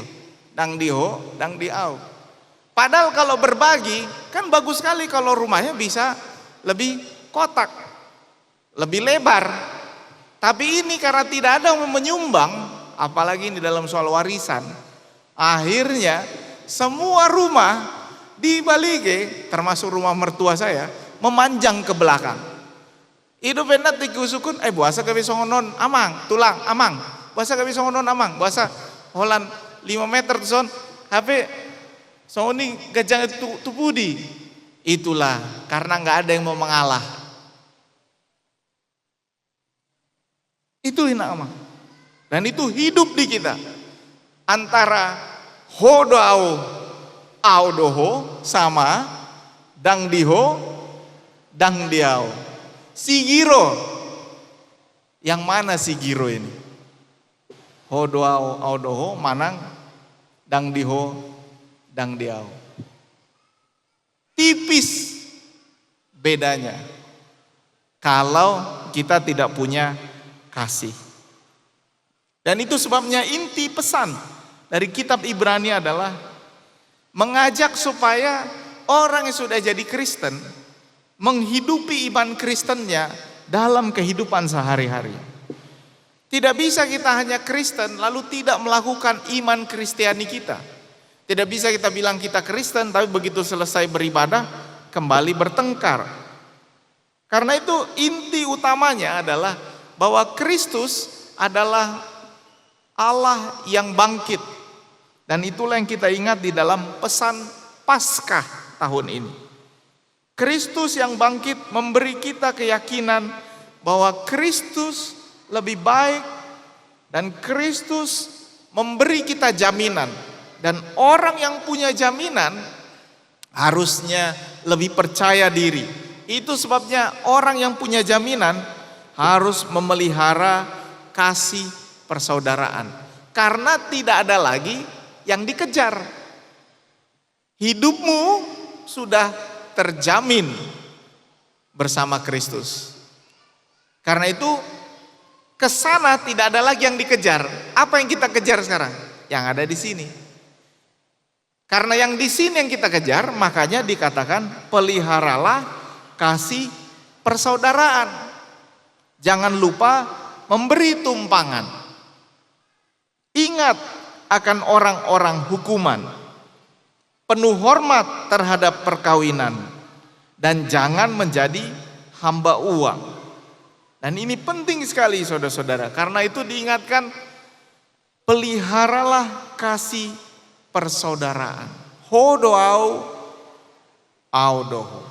Dang diho, dang diau. Padahal kalau berbagi kan bagus sekali kalau rumahnya bisa lebih kotak, lebih lebar. Tapi ini karena tidak ada yang menyumbang, apalagi ini dalam soal warisan, akhirnya semua rumah di Balige, termasuk rumah mertua saya, memanjang ke belakang. Itu penat dikusukun, buasa gawe songonon amang, tulang amang, buasa gawe songonon amang, buasa Holland 5 meter tuh son, HP songoni gajang tupudi. Itulah karena nggak ada yang mau mengalah. Itu hina amang. Dan itu hidup di kita. Antara hodoau audoho sama dang diho dang diau. Sigiro. Yang mana sigiro ini? Hodoau audoho manang dang diho dang diau. Tipis bedanya kalau kita tidak punya kasih. Dan itu sebabnya inti pesan dari kitab Ibrani adalah mengajak supaya orang yang sudah jadi Kristen menghidupi iman Kristennya dalam kehidupan sehari-hari. Tidak bisa kita hanya Kristen lalu tidak melakukan iman Kristiani kita. Tidak bisa kita bilang kita Kristen tapi begitu selesai beribadah kembali bertengkar. Karena itu inti utamanya adalah bahwa Kristus adalah Allah yang bangkit. Dan itulah yang kita ingat di dalam pesan Paskah tahun ini. Kristus yang bangkit memberi kita keyakinan bahwa Kristus lebih baik dan Kristus memberi kita jaminan. Dan orang yang punya jaminan harusnya lebih percaya diri. Itu sebabnya orang yang punya jaminan harus memelihara kasih persaudaraan. Karena tidak ada lagi yang dikejar. Hidupmu sudah terjamin bersama Kristus. Karena itu kesana tidak ada lagi yang dikejar. Apa yang kita kejar sekarang? Yang ada di sini. Karena yang di sini yang kita kejar, makanya dikatakan peliharalah kasih persaudaraan. Jangan lupa memberi tumpangan. Ingat akan orang-orang hukuman. Penuh hormat terhadap perkawinan. Dan jangan menjadi hamba uang. Dan ini penting sekali saudara-saudara. Karena itu diingatkan, peliharalah kasih persaudaraan. Hodoau audoho.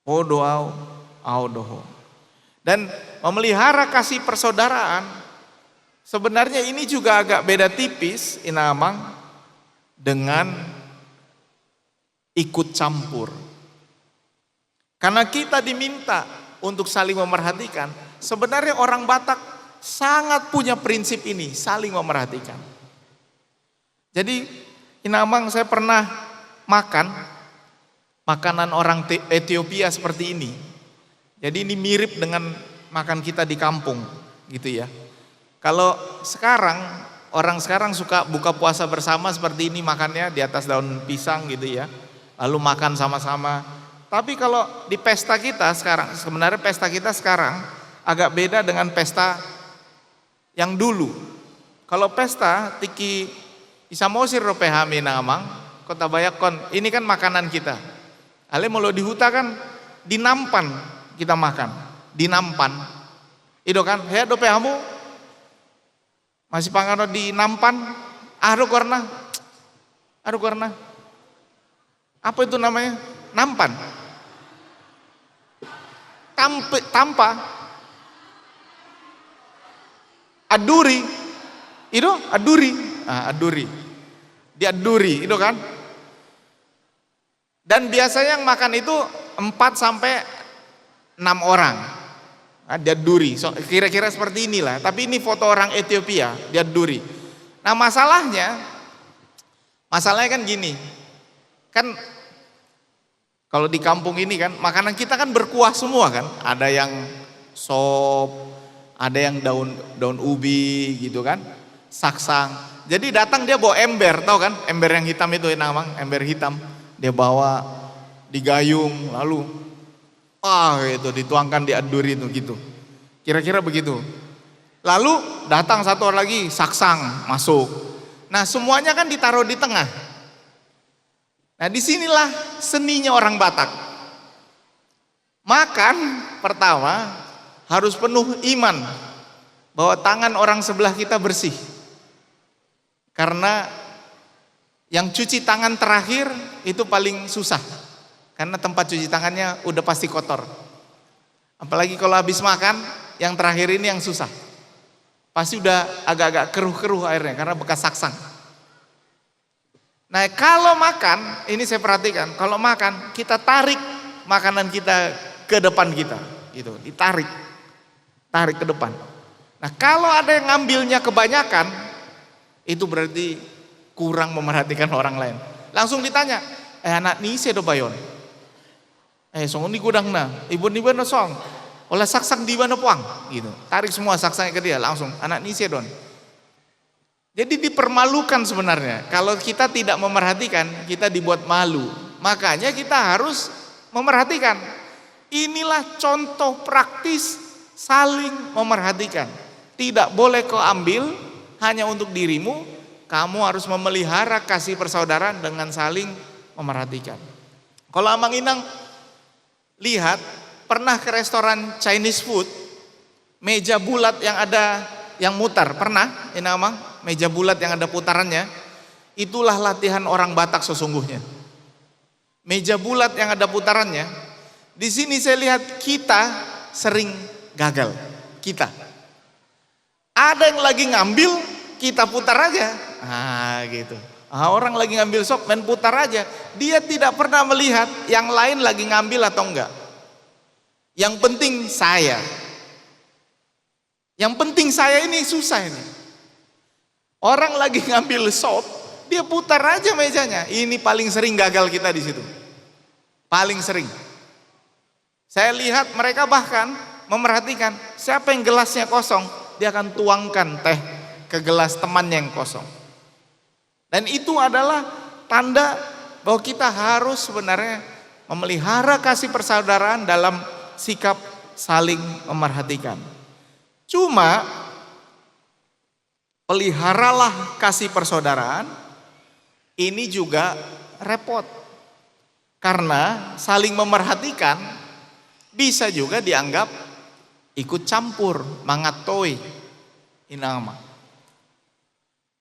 Hodoau audoho. Dan memelihara kasih persaudaraan, sebenarnya ini juga agak beda tipis inamang dengan ikut campur. Karena kita diminta untuk saling memerhatikan, sebenarnya orang Batak sangat punya prinsip ini, saling memerhatikan. Jadi inamang saya pernah makan makanan orang Ethiopia seperti ini. Jadi ini mirip dengan makan kita di kampung gitu ya. Kalau sekarang orang sekarang suka buka puasa bersama seperti ini, makannya di atas daun pisang gitu ya. Lalu makan sama-sama. Tapi kalau di pesta kita sekarang, sebenarnya pesta kita sekarang agak beda dengan pesta yang dulu. Kalau pesta tiki Isa mosir rope hami namang, kota bayakon. Ini kan makanan kita. Ale mau di huta kan dinampan kita makan, dinampan. Itu kan, hea dope hamu masih pangano di nampan, aduh karena, apa itu namanya? Nampan, tampa, aduri, itu aduri, aduri, diaduri, itu kan. Dan biasanya yang makan itu 4 sampai 6 orang. Diaduri, kira-kira seperti inilah. Tapi ini foto orang Ethiopia, diaduri. Nah masalahnya kan gini, kan kalau di kampung ini kan makanan kita kan berkuah semua kan. Ada yang sop, ada yang daun ubi gitu kan, saksang. Jadi datang dia bawa ember, tahu kan? Ember yang hitam itu namang, ember hitam. Dia bawa digayung, lalu itu dituangkan di aduri itu gitu. Kira-kira begitu. Lalu datang satu orang lagi, saksang masuk. Nah semuanya kan ditaruh di tengah. Nah disinilah seninya orang Batak. Makan pertama harus penuh iman bahwa tangan orang sebelah kita bersih. Karena yang cuci tangan terakhir itu paling susah. Karena tempat cuci tangannya udah pasti kotor. Apalagi kalau habis makan, yang terakhir ini yang susah. Pasti udah agak-agak keruh-keruh airnya karena bekas saksang. Nah kalau makan, ini saya perhatikan, kalau makan kita tarik makanan kita ke depan kita. Gitu, ditarik. Tarik ke depan. Nah kalau ada yang ngambilnya kebanyakan, itu berarti kurang memerhatikan orang lain. Langsung ditanya, anak ni sedo bayon. Song ni gudang na, ibu ni bana song. Olah saksang di mana puang, gitu. Tarik semua saksangnya ke dia, langsung anak ni sedon. Jadi dipermalukan sebenarnya. Kalau kita tidak memerhatikan, kita dibuat malu. Makanya kita harus memerhatikan. Inilah contoh praktis saling memerhatikan. Tidak boleh kau ambil hanya untuk dirimu, kamu harus memelihara kasih persaudaraan dengan saling memerhatikan. Kalau Amang Inang lihat, pernah ke restoran Chinese food, meja bulat yang ada yang mutar, pernah? Ini Amang, meja bulat yang ada putarannya, itulah latihan orang Batak sesungguhnya. Meja bulat yang ada putarannya, di sini saya lihat kita sering gagal, kita. Ada yang lagi ngambil, kita putar aja. Gitu. Orang lagi ngambil sop, main putar aja. Dia tidak pernah melihat yang lain lagi ngambil atau enggak. Yang penting saya. Yang penting saya ini susah ini. Orang lagi ngambil sop, dia putar aja mejanya. Ini paling sering gagal kita di situ. Paling sering. Saya lihat mereka bahkan memerhatikan siapa yang gelasnya kosong, dia akan tuangkan teh ke gelas temannya yang kosong. Dan itu adalah tanda bahwa kita harus sebenarnya memelihara kasih persaudaraan dalam sikap saling memerhatikan. Cuma peliharalah kasih persaudaraan, ini juga repot. Karena saling memerhatikan bisa juga dianggap ikut campur, mangatoi, inama.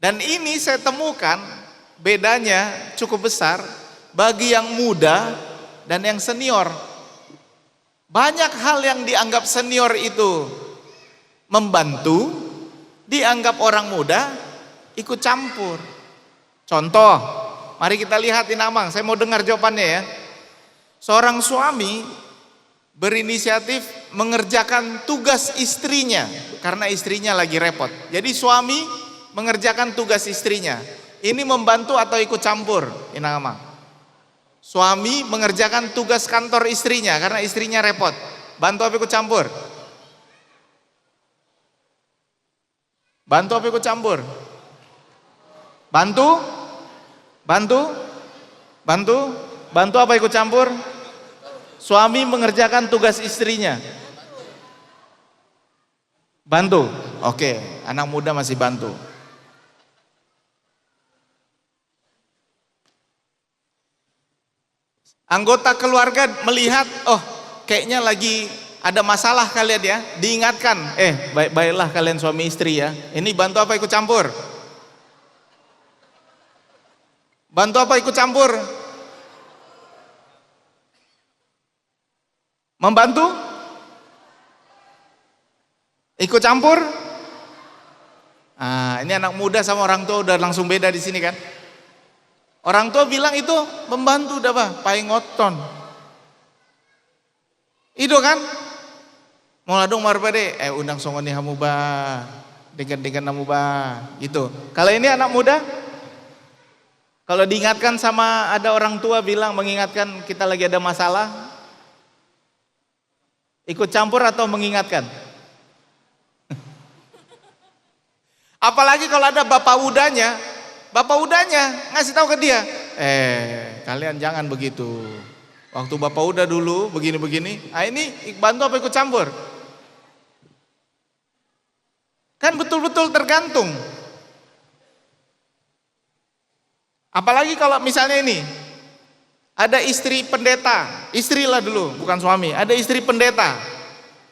Dan ini saya temukan bedanya cukup besar bagi yang muda dan yang senior. Banyak hal yang dianggap senior itu membantu, dianggap orang muda ikut campur. Contoh, mari kita lihat ini Amang, saya mau dengar jawabannya ya. Seorang suami berinisiatif mengerjakan tugas istrinya karena istrinya lagi repot. Jadi suami mengerjakan tugas istrinya. Ini membantu atau ikut campur? Inang Amang. Suami mengerjakan tugas kantor istrinya karena istrinya repot. Bantu apa ikut campur? Bantu apa ikut campur? Bantu? Bantu? Bantu? Bantu apa ikut campur? Suami mengerjakan tugas istrinya. Bantu. Oke, anak muda masih bantu. Anggota keluarga melihat, oh kayaknya lagi ada masalah kalian ya, diingatkan, baik-baiklah kalian suami istri ya. Ini bantu apa ikut campur? Bantu apa ikut campur? Membantu? Ikut campur? Ini anak muda sama orang tua udah langsung beda di sini kan? Orang tua bilang itu membantu udah bah, paling ngoton. Itu kan? Mau ladung marbade, undang songoni hamu bah, dengan namu bah, gitu. Kalau ini anak muda, kalau diingatkan sama ada orang tua bilang mengingatkan kita lagi ada masalah, ikut campur atau mengingatkan? Apalagi kalau ada bapak udanya ngasih tahu ke dia, kalian jangan begitu. Waktu bapak udah dulu begini-begini, ini bantu apa ikut campur? Kan betul-betul tergantung. Apalagi kalau misalnya ini, ada istri pendeta, istrilah dulu, bukan suami, ada istri pendeta.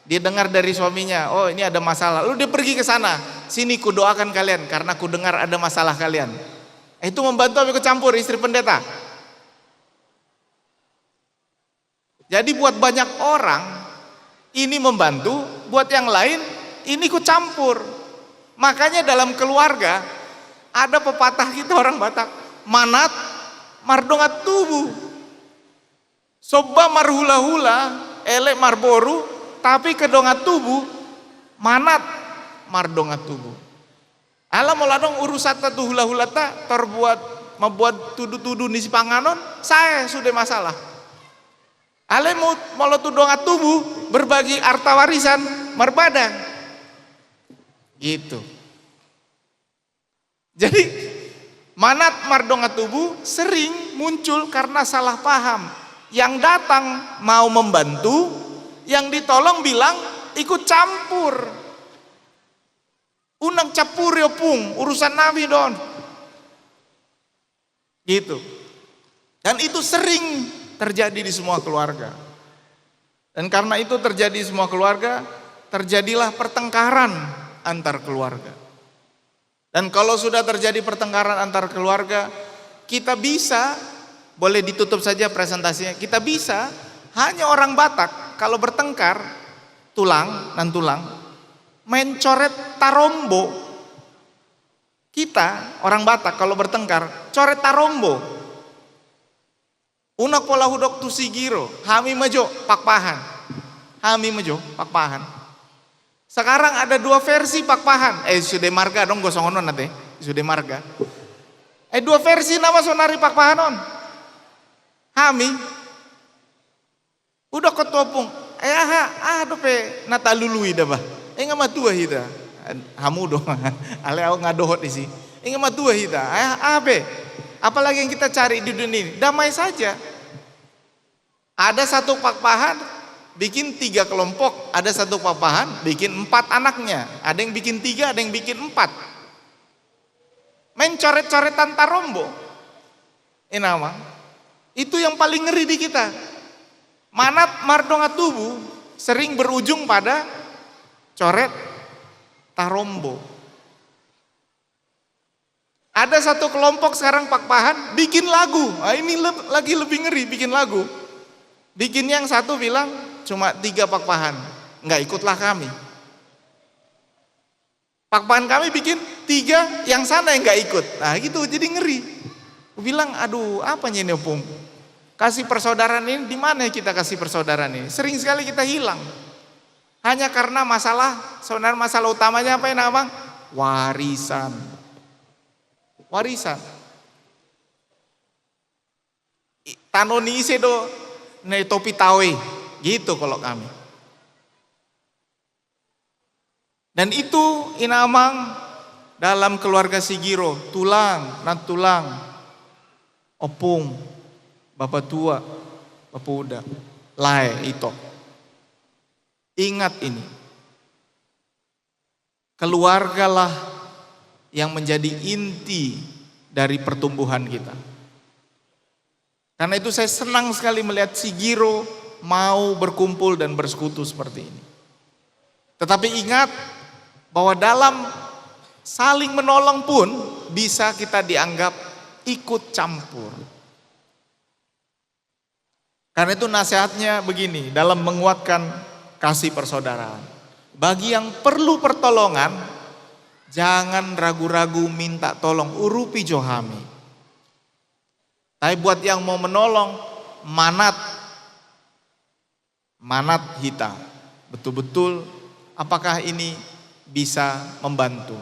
Dia dengar dari suaminya, oh ini ada masalah. Lalu dia pergi ke sana, sini ku doakan kalian karena ku dengar ada masalah kalian. Itu membantu apa ikut campur istri pendeta? Jadi buat banyak orang ini membantu, buat yang lain ini ikut campur. Makanya dalam keluarga ada pepatah kita orang Batak, manat mardongat tubuh. Soba marhula-hula, elek marboru, tapi kedongat tubuh manat mardongat tubuh. Alam moladong urusat tu hula-hula ta membuat tudu-tudu nisi panganon, saya sudah masalah. Ale mau tudongat tubuh berbagi harta warisan merbada. Gitu. Jadi manat mardongat tubuh sering muncul karena salah paham. Yang datang mau membantu, yang ditolong bilang ikut campur. Unang capur ya pung, urusan nabi don. Gitu. Dan itu sering terjadi di semua keluarga. Dan karena itu terjadi di semua keluarga, terjadilah pertengkaran antar keluarga. Dan kalau sudah terjadi pertengkaran antar keluarga, kita bisa, boleh ditutup saja presentasinya, kita bisa, hanya orang Batak kalau bertengkar, tulang, main coret tarombo. Kita, orang Batak kalau bertengkar, coret tarombo. Unak pola hudok tu sigiro, hami majo pakpahan. Hami majo pakpahan. Sekarang ada dua versi pakpahan. Sudah marga dong gosongonon nanti. Sudah marga. Dua versi nama sonari pakpahanon. Hami. Udah ketopung. Dope natalului dah bah. Ngamatua hita. Hamu dong. Ale aku ngadohot isi. Ngamatua hita. Apalagi yang kita cari di dunia ini, damai saja. Ada satu pakpahan bikin 3 kelompok, ada satu pakpahan bikin 4 anaknya, ada yang bikin 3, ada yang bikin 4. Main coret-coretan tarombo. Nama. Itu yang paling ngeri di kita. Manat mardongat tubuh sering berujung pada coret tarombo. Ada satu kelompok sekarang pakpahan bikin lagu. Ini lagi lebih ngeri bikin lagu. Bikin yang satu bilang cuma 3 pakpahan, nggak ikutlah kami. Pakpahan kami bikin 3, yang sana yang nggak ikut. Nah gitu jadi ngeri. Aku bilang aduh apanya ini opung. Kasih persaudaraan ini di mana kita kasih persaudaraan ini? Sering sekali kita hilang. Hanya karena saudara masalah utamanya apa yang abang? Warisan. Tanoni sedo ne topi tawe gitu kalau kami. Dan itu inamang dalam keluarga Sigiro, tulang, opung, bapak tua, bapak uda, lae itu. Ingat ini. Keluargalah yang menjadi inti dari pertumbuhan kita. Karena itu saya senang sekali melihat Sigiro mau berkumpul dan bersekutu seperti ini. Tetapi ingat bahwa dalam saling menolong pun bisa kita dianggap ikut campur. Karena itu nasihatnya begini dalam menguatkan kasih persaudaraan. Bagi yang perlu pertolongan, jangan ragu-ragu minta tolong urupi johami. Tapi buat yang mau menolong, manat hita. Betul-betul apakah ini bisa membantu.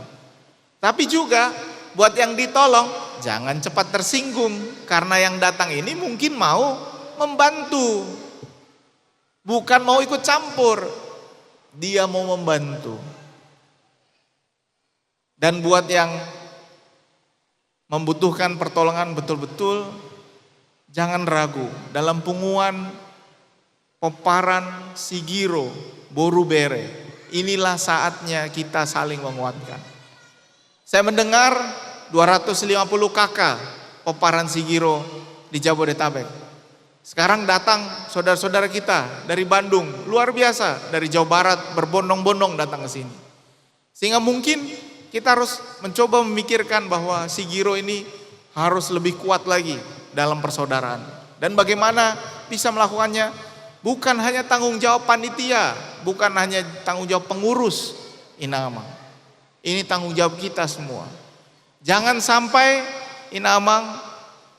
Tapi juga buat yang ditolong, jangan cepat tersinggung. Karena yang datang ini mungkin mau membantu. Bukan mau ikut campur. Dia mau membantu. Dan buat yang membutuhkan pertolongan betul-betul, jangan ragu. Dalam punggungan Poparan Sigiro Borubere, inilah saatnya kita saling menguatkan. Saya mendengar 250 kakak Poparan Sigiro di Jabodetabek. Sekarang datang saudara-saudara kita dari Bandung, luar biasa, dari Jawa Barat berbondong-bondong datang ke sini. Sehingga mungkin kita harus mencoba memikirkan bahwa Sigiro ini harus lebih kuat lagi dalam persaudaraan. Dan bagaimana bisa melakukannya? Bukan hanya tanggung jawab panitia, bukan hanya tanggung jawab pengurus Inamang. Ini tanggung jawab kita semua. Jangan sampai Inamang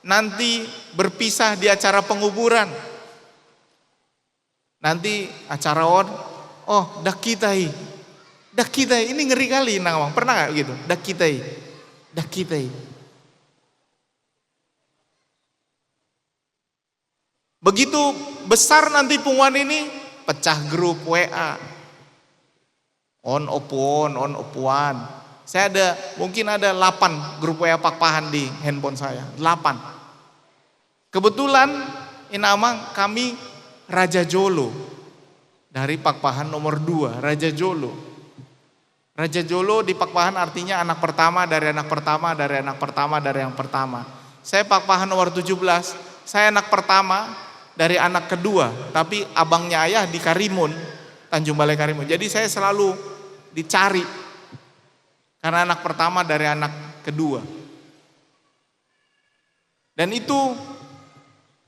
nanti berpisah di acara penguburan. Nanti acara dak kitai. Dak kitai, ini ngeri kali Inamang. Pernah gak gitu? Dak kitai. Dak kitai. Begitu besar nanti punggungan ini, pecah grup WA. On opuan. Saya mungkin ada 8 grup WA Pakpahan di handphone saya. 8. Kebetulan Inamang kami Raja Jolo. Dari Pakpahan nomor 2, Raja Jolo. Raja Jolo di Pakpahan artinya anak pertama dari anak pertama dari anak pertama dari yang pertama. Saya Pakpahan nomor 17, saya anak pertama dari anak kedua, tapi abangnya ayah di Karimun, Tanjung Balai Karimun. Jadi saya selalu dicari karena anak pertama dari anak kedua. Dan itu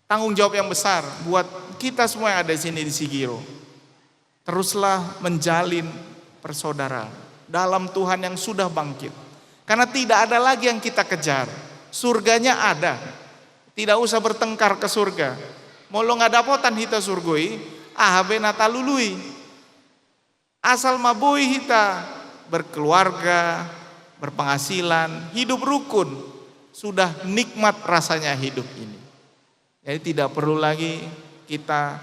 tanggung jawab yang besar buat kita semua yang ada di sini di Sigiro. Teruslah menjalin persaudaraan dalam Tuhan yang sudah bangkit. Karena tidak ada lagi yang kita kejar. Surganya ada. Tidak usah bertengkar ke surga. Molo ngadapotan hita surgoi, ahabe natalului. Asal mabui hita berkeluarga, berpenghasilan, hidup rukun. Sudah nikmat rasanya hidup ini. Jadi tidak perlu lagi kita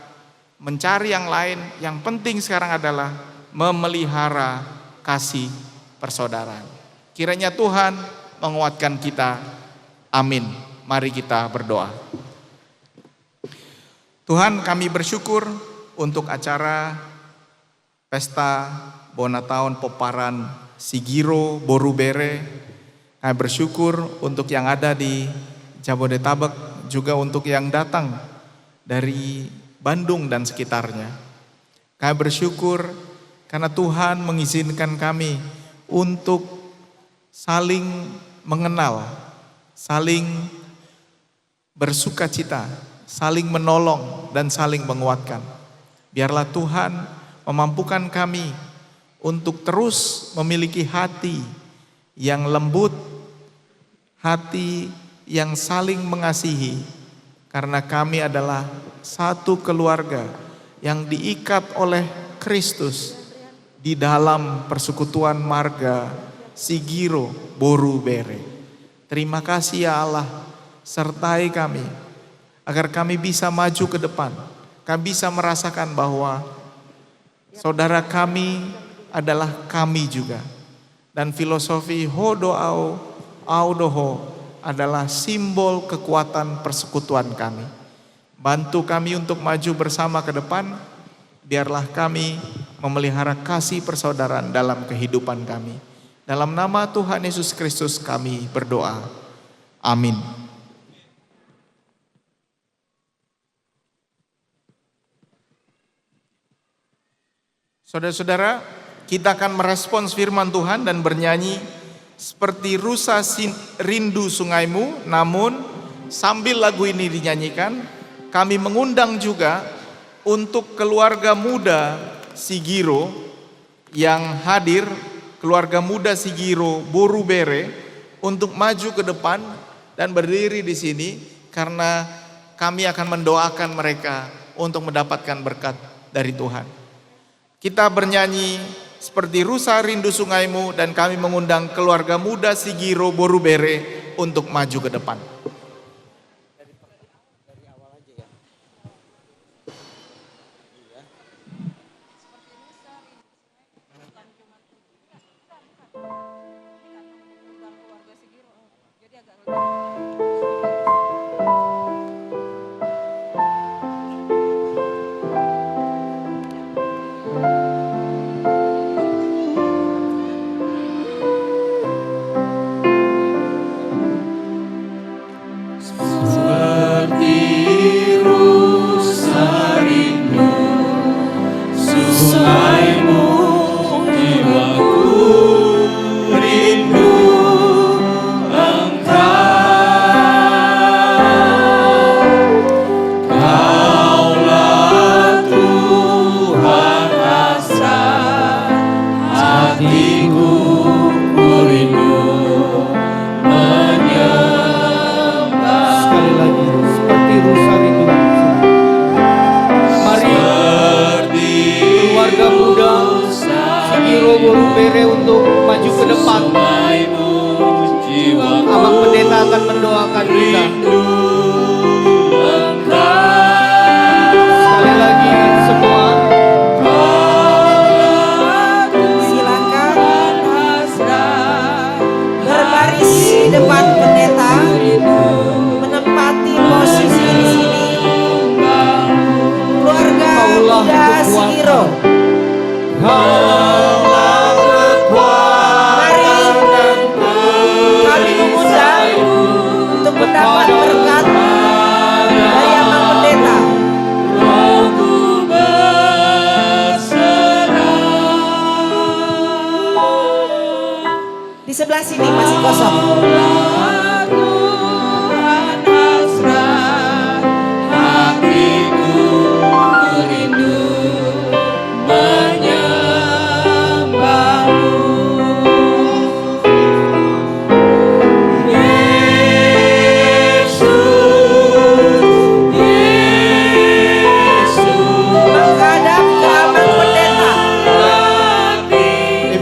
mencari yang lain. Yang penting sekarang adalah memelihara kasih persaudaraan. Kiranya Tuhan menguatkan kita. Amin. Mari kita berdoa. Tuhan, kami bersyukur untuk acara Pesta Bonataun Poparan Sigiro Borubere. Kami bersyukur untuk yang ada di Jabodetabek, juga untuk yang datang dari Bandung dan sekitarnya. Kami bersyukur karena Tuhan mengizinkan kami untuk saling mengenal, saling bersukacita, saling menolong dan saling menguatkan. Biarlah Tuhan memampukan kami untuk terus memiliki hati yang lembut, hati yang saling mengasihi, karena kami adalah satu keluarga yang diikat oleh Kristus di dalam persekutuan marga Sigiro Borubere. Terima kasih ya Allah, sertai kami agar kami bisa maju ke depan. Kami bisa merasakan bahwa saudara kami adalah kami juga. Dan filosofi hodo au doho adalah simbol kekuatan persekutuan kami. Bantu kami untuk maju bersama ke depan. Biarlah kami memelihara kasih persaudaraan dalam kehidupan kami. Dalam nama Tuhan Yesus Kristus kami berdoa. Amin. Saudara-saudara, kita akan merespons firman Tuhan dan bernyanyi seperti rusa rindu sungaimu. Namun sambil lagu ini dinyanyikan, kami mengundang juga untuk keluarga muda Sigiro yang hadir, keluarga muda Sigiro Borubere, untuk maju ke depan dan berdiri di sini karena kami akan mendoakan mereka untuk mendapatkan berkat dari Tuhan. Kita bernyanyi seperti rusa rindu sungaimu dan kami mengundang keluarga muda Sigiro Borubere untuk maju ke depan. Untuk maju ke depan. Abang Pendeta akan mendoakan kita. Sekali lagi semua. Silakan berbaris di depan pendeta, menempati posisi di sini. Keluarga muda Sigiro. Mendapat berkat dari Abang Pendeta. Di sebelah sini masih kosong.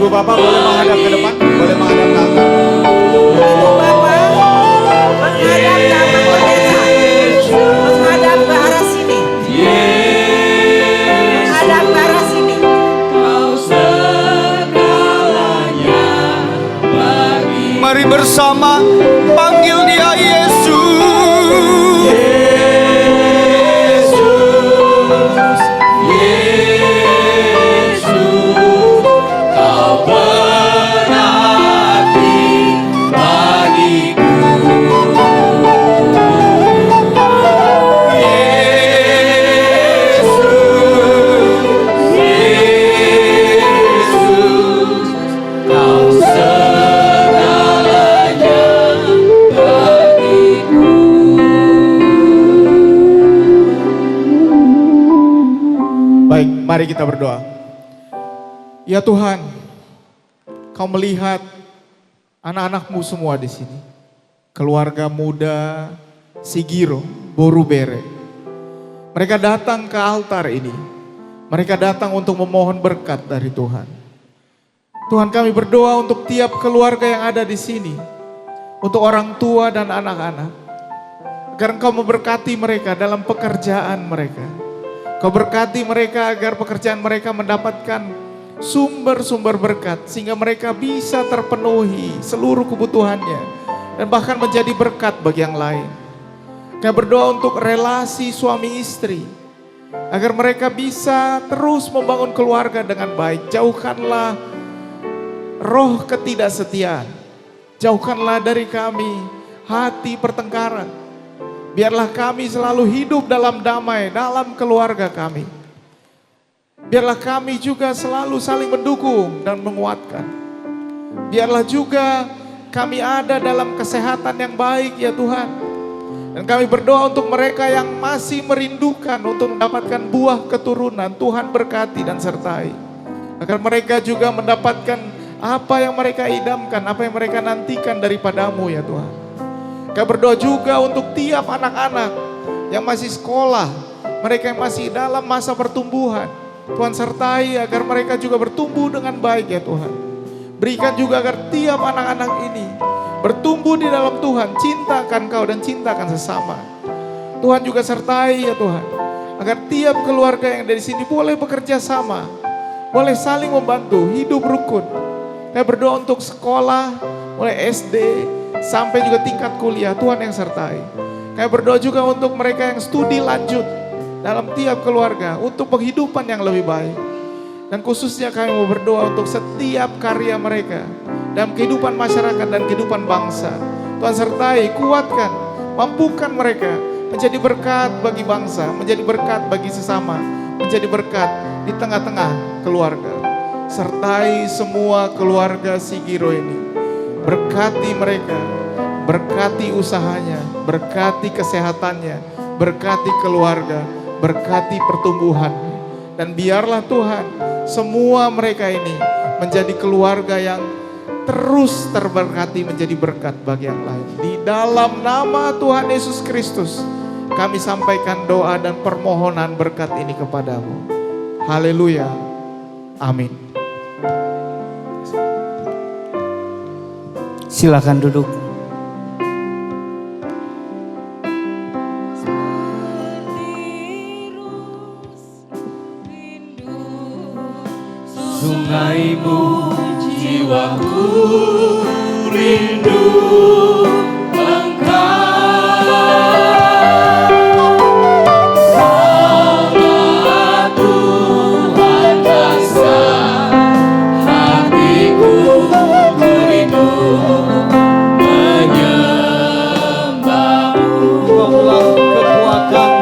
Bapak boleh menghadap ke depan, boleh menghadap ke altar. Ibu Bapak menghadap ke Abang Pendeta, menghadap ke arah sini, menghadap ke arah sini. Mari bersama panggil dia Yesus. Mari kita berdoa. Ya Tuhan, Kau melihat anak-anak-Mu semua di sini. Keluarga muda Sigiro Borubere. Mereka datang ke altar ini. Mereka datang untuk memohon berkat dari Tuhan. Tuhan, kami berdoa untuk tiap keluarga yang ada di sini. Untuk orang tua dan anak-anak. Agar Engkau memberkati mereka dalam pekerjaan mereka. Kau berkati mereka agar pekerjaan mereka mendapatkan sumber-sumber berkat. Sehingga mereka bisa terpenuhi seluruh kebutuhannya. Dan bahkan menjadi berkat bagi yang lain. Kami berdoa untuk relasi suami istri. Agar mereka bisa terus membangun keluarga dengan baik. Jauhkanlah roh ketidaksetiaan. Jauhkanlah dari kami hati pertengkaran. Biarlah kami selalu hidup dalam damai, dalam keluarga kami. Biarlah kami juga selalu saling mendukung dan menguatkan. Biarlah juga kami ada dalam kesehatan yang baik ya Tuhan. Dan kami berdoa untuk mereka yang masih merindukan untuk mendapatkan buah keturunan. Tuhan berkati dan sertai. Agar mereka juga mendapatkan apa yang mereka idamkan, apa yang mereka nantikan daripadamu ya Tuhan. Kami berdoa juga untuk tiap anak-anak yang masih sekolah, mereka yang masih dalam masa pertumbuhan. Tuhan sertai agar mereka juga bertumbuh dengan baik ya Tuhan. Berikan juga agar tiap anak-anak ini bertumbuh di dalam Tuhan, cintakan Kau dan cintakan sesama. Tuhan juga sertai ya Tuhan, agar tiap keluarga yang dari sini boleh bekerja sama, boleh saling membantu, hidup rukun. Saya berdoa untuk sekolah, mulai SD sampai juga tingkat kuliah, Tuhan yang sertai. Saya berdoa juga untuk mereka yang studi lanjut dalam tiap keluarga, untuk penghidupan yang lebih baik. Dan khususnya kami mau berdoa untuk setiap karya mereka dalam kehidupan masyarakat dan kehidupan bangsa. Tuhan sertai, kuatkan, mampukan mereka menjadi berkat bagi bangsa, menjadi berkat bagi sesama, menjadi berkat di tengah-tengah keluarga. Sertai semua keluarga Sigiro ini. Berkati mereka, berkati usahanya, berkati kesehatannya, berkati keluarga, berkati pertumbuhan. Dan biarlah Tuhan, semua mereka ini menjadi keluarga yang terus terberkati, menjadi berkat bagi yang lain. Di dalam nama Tuhan Yesus Kristus, kami sampaikan doa dan permohonan berkat ini kepadamu. Haleluya. Amin. Silakan duduk. Sungaimu jiwaku rindu Engkau. Kaulah Tuhan dasar hatiku, ku rindu menyembahmu. Kaulah kekuatan,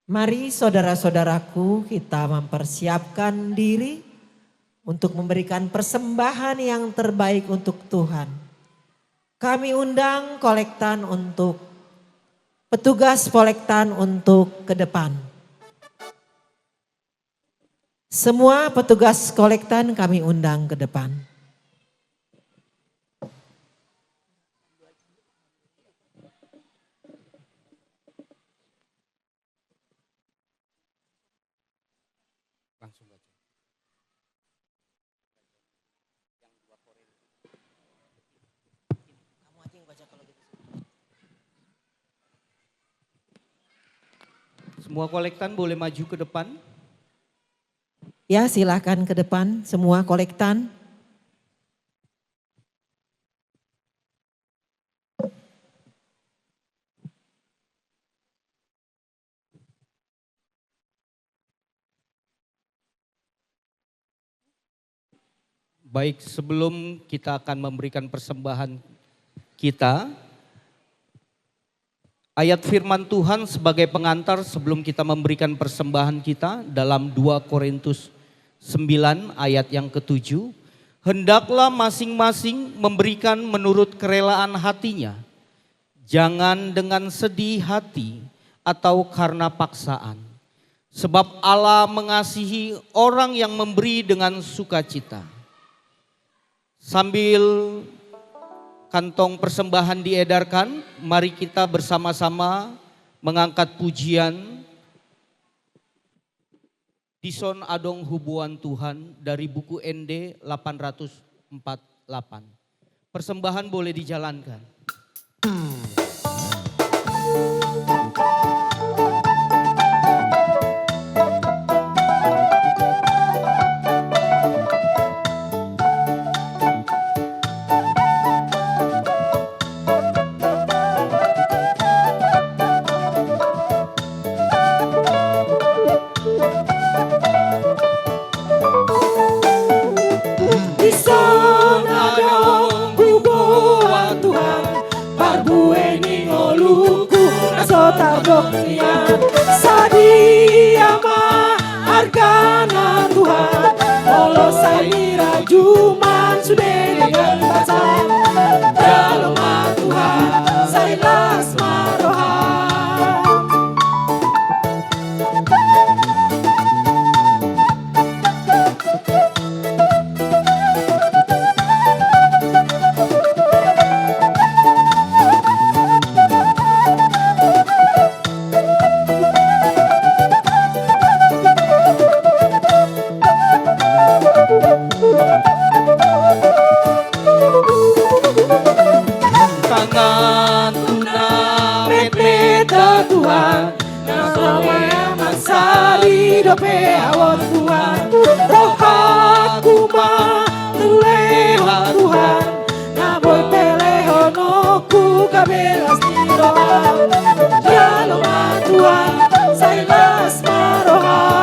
Mari saudara-saudaraku, kita mempersiapkan diri untuk memberikan persembahan yang terbaik untuk Tuhan. Kami undang kolektan untuk petugas kolektan untuk ke depan. Semua petugas kolektan kami undang ke depan. semua kolektan boleh maju ke depan. Ya, silakan ke depan semua kolektan. Baik, sebelum kita akan memberikan persembahan kita, ayat firman Tuhan sebagai pengantar sebelum kita memberikan persembahan kita dalam 2 Korintus 9 ayat yang ke-7. Hendaklah masing-masing memberikan menurut kerelaan hatinya, jangan dengan sedih hati atau karena paksaan. Sebab Allah mengasihi orang yang memberi dengan sukacita. Sambil kantong persembahan diedarkan, mari kita bersama-sama mengangkat pujian Dison Adong Hubuan Tuhan dari buku ND 848. Persembahan boleh dijalankan. Sadiyama hargana Tuhan, Allah saya rajuman sudah dengan pasal. Jalma Tuhan, saya lasma roham. Tangan tuna met-meta Tuhan, nasawe masali dope awon Tuhan. Rohaku ma tuleha Tuhan, naboy pelehonoku kabelas tirohan. Jalma Tuhan, saya lasma roham.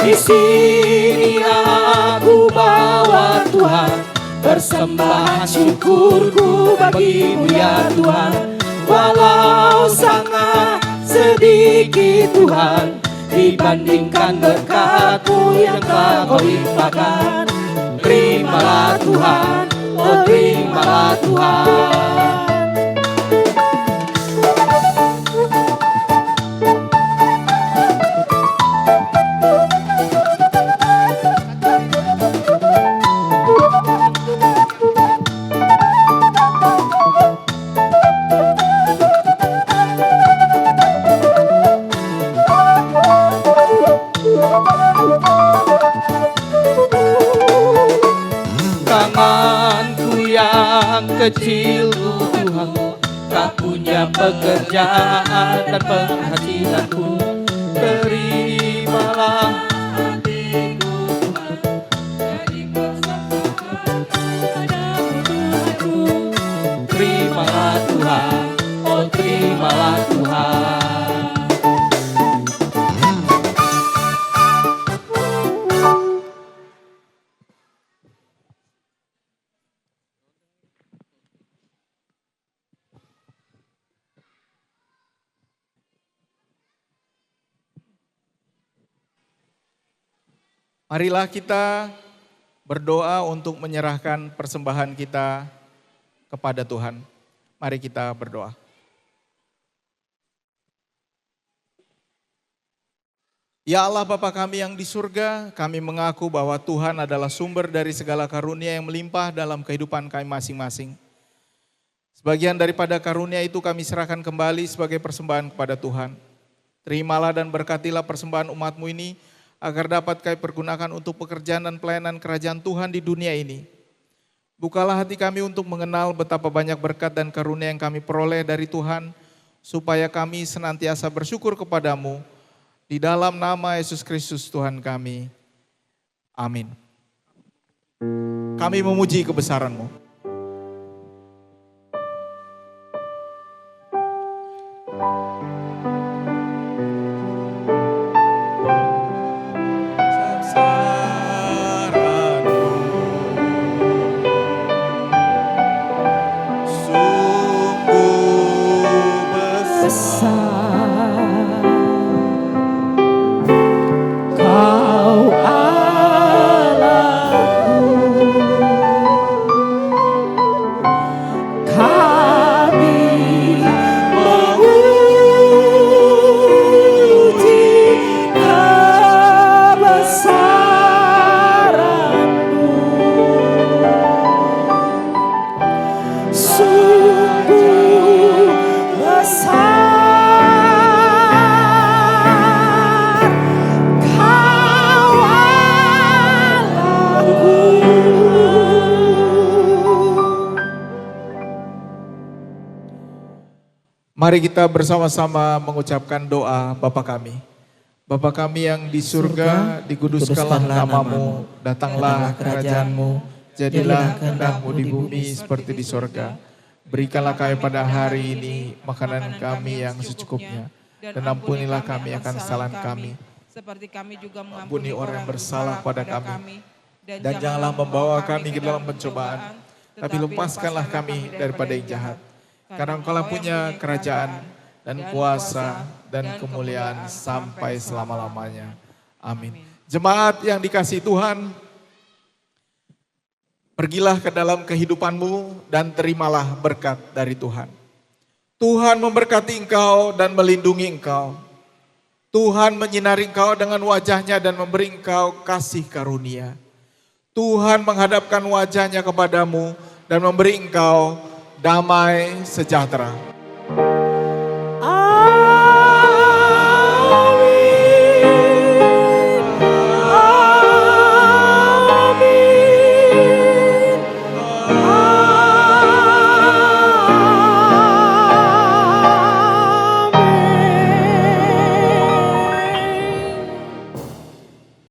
Di sini aku bawa Tuhan, persembahan syukurku bagimu ya Tuhan. Walau sangat sedikit Tuhan, dibandingkan berkat-Mu yang telah Kau limpahkan. Terimalah Tuhan, oh terimalah Tuhan. Tanganku yang kecil Tuhan, tak punya pekerjaan dan penghasilanku. Terimalah hatiku Tuhan, jadi persembahku. Terimalah Tuhan, oh terimalah Tuhan. Marilah kita berdoa untuk menyerahkan persembahan kita kepada Tuhan. Mari kita berdoa. Ya Allah Bapa kami yang di surga, kami mengaku bahwa Tuhan adalah sumber dari segala karunia yang melimpah dalam kehidupan kami masing-masing. Sebagian daripada karunia itu kami serahkan kembali sebagai persembahan kepada Tuhan. Terimalah dan berkatilah persembahan umat-Mu ini, agar dapat kami pergunakan untuk pekerjaan dan pelayanan kerajaan Tuhan di dunia ini. Bukalah hati kami untuk mengenal betapa banyak berkat dan karunia yang kami peroleh dari Tuhan, supaya kami senantiasa bersyukur kepadamu, di dalam nama Yesus Kristus Tuhan kami. Amin. Kami memuji kebesaran-Mu. Mari kita bersama-sama mengucapkan doa Bapa kami. Bapa kami yang di surga, dikuduskanlah namamu, datanglah kerajaanmu, jadilah kehendak-Mu di bumi seperti di surga. Berikanlah kami pada hari ini makanan kami yang secukupnya, dan ampunilah kami akan kesalahan kami, seperti kami juga ampuni orang yang bersalah pada kami. Dan janganlah membawa kami ke dalam pencobaan, tapi lepaskanlah kami daripada yang jahat. Karena Engkau punya kerajaan dan kuasa dan kemuliaan sampai selama-lamanya. Amin. Jemaat yang dikasihi Tuhan, pergilah ke dalam kehidupanmu dan terimalah berkat dari Tuhan. Tuhan memberkati engkau dan melindungi engkau. Tuhan menyinari engkau dengan wajahnya dan memberi engkau kasih karunia. Tuhan menghadapkan wajahnya kepadamu dan memberi engkau damai sejahtera.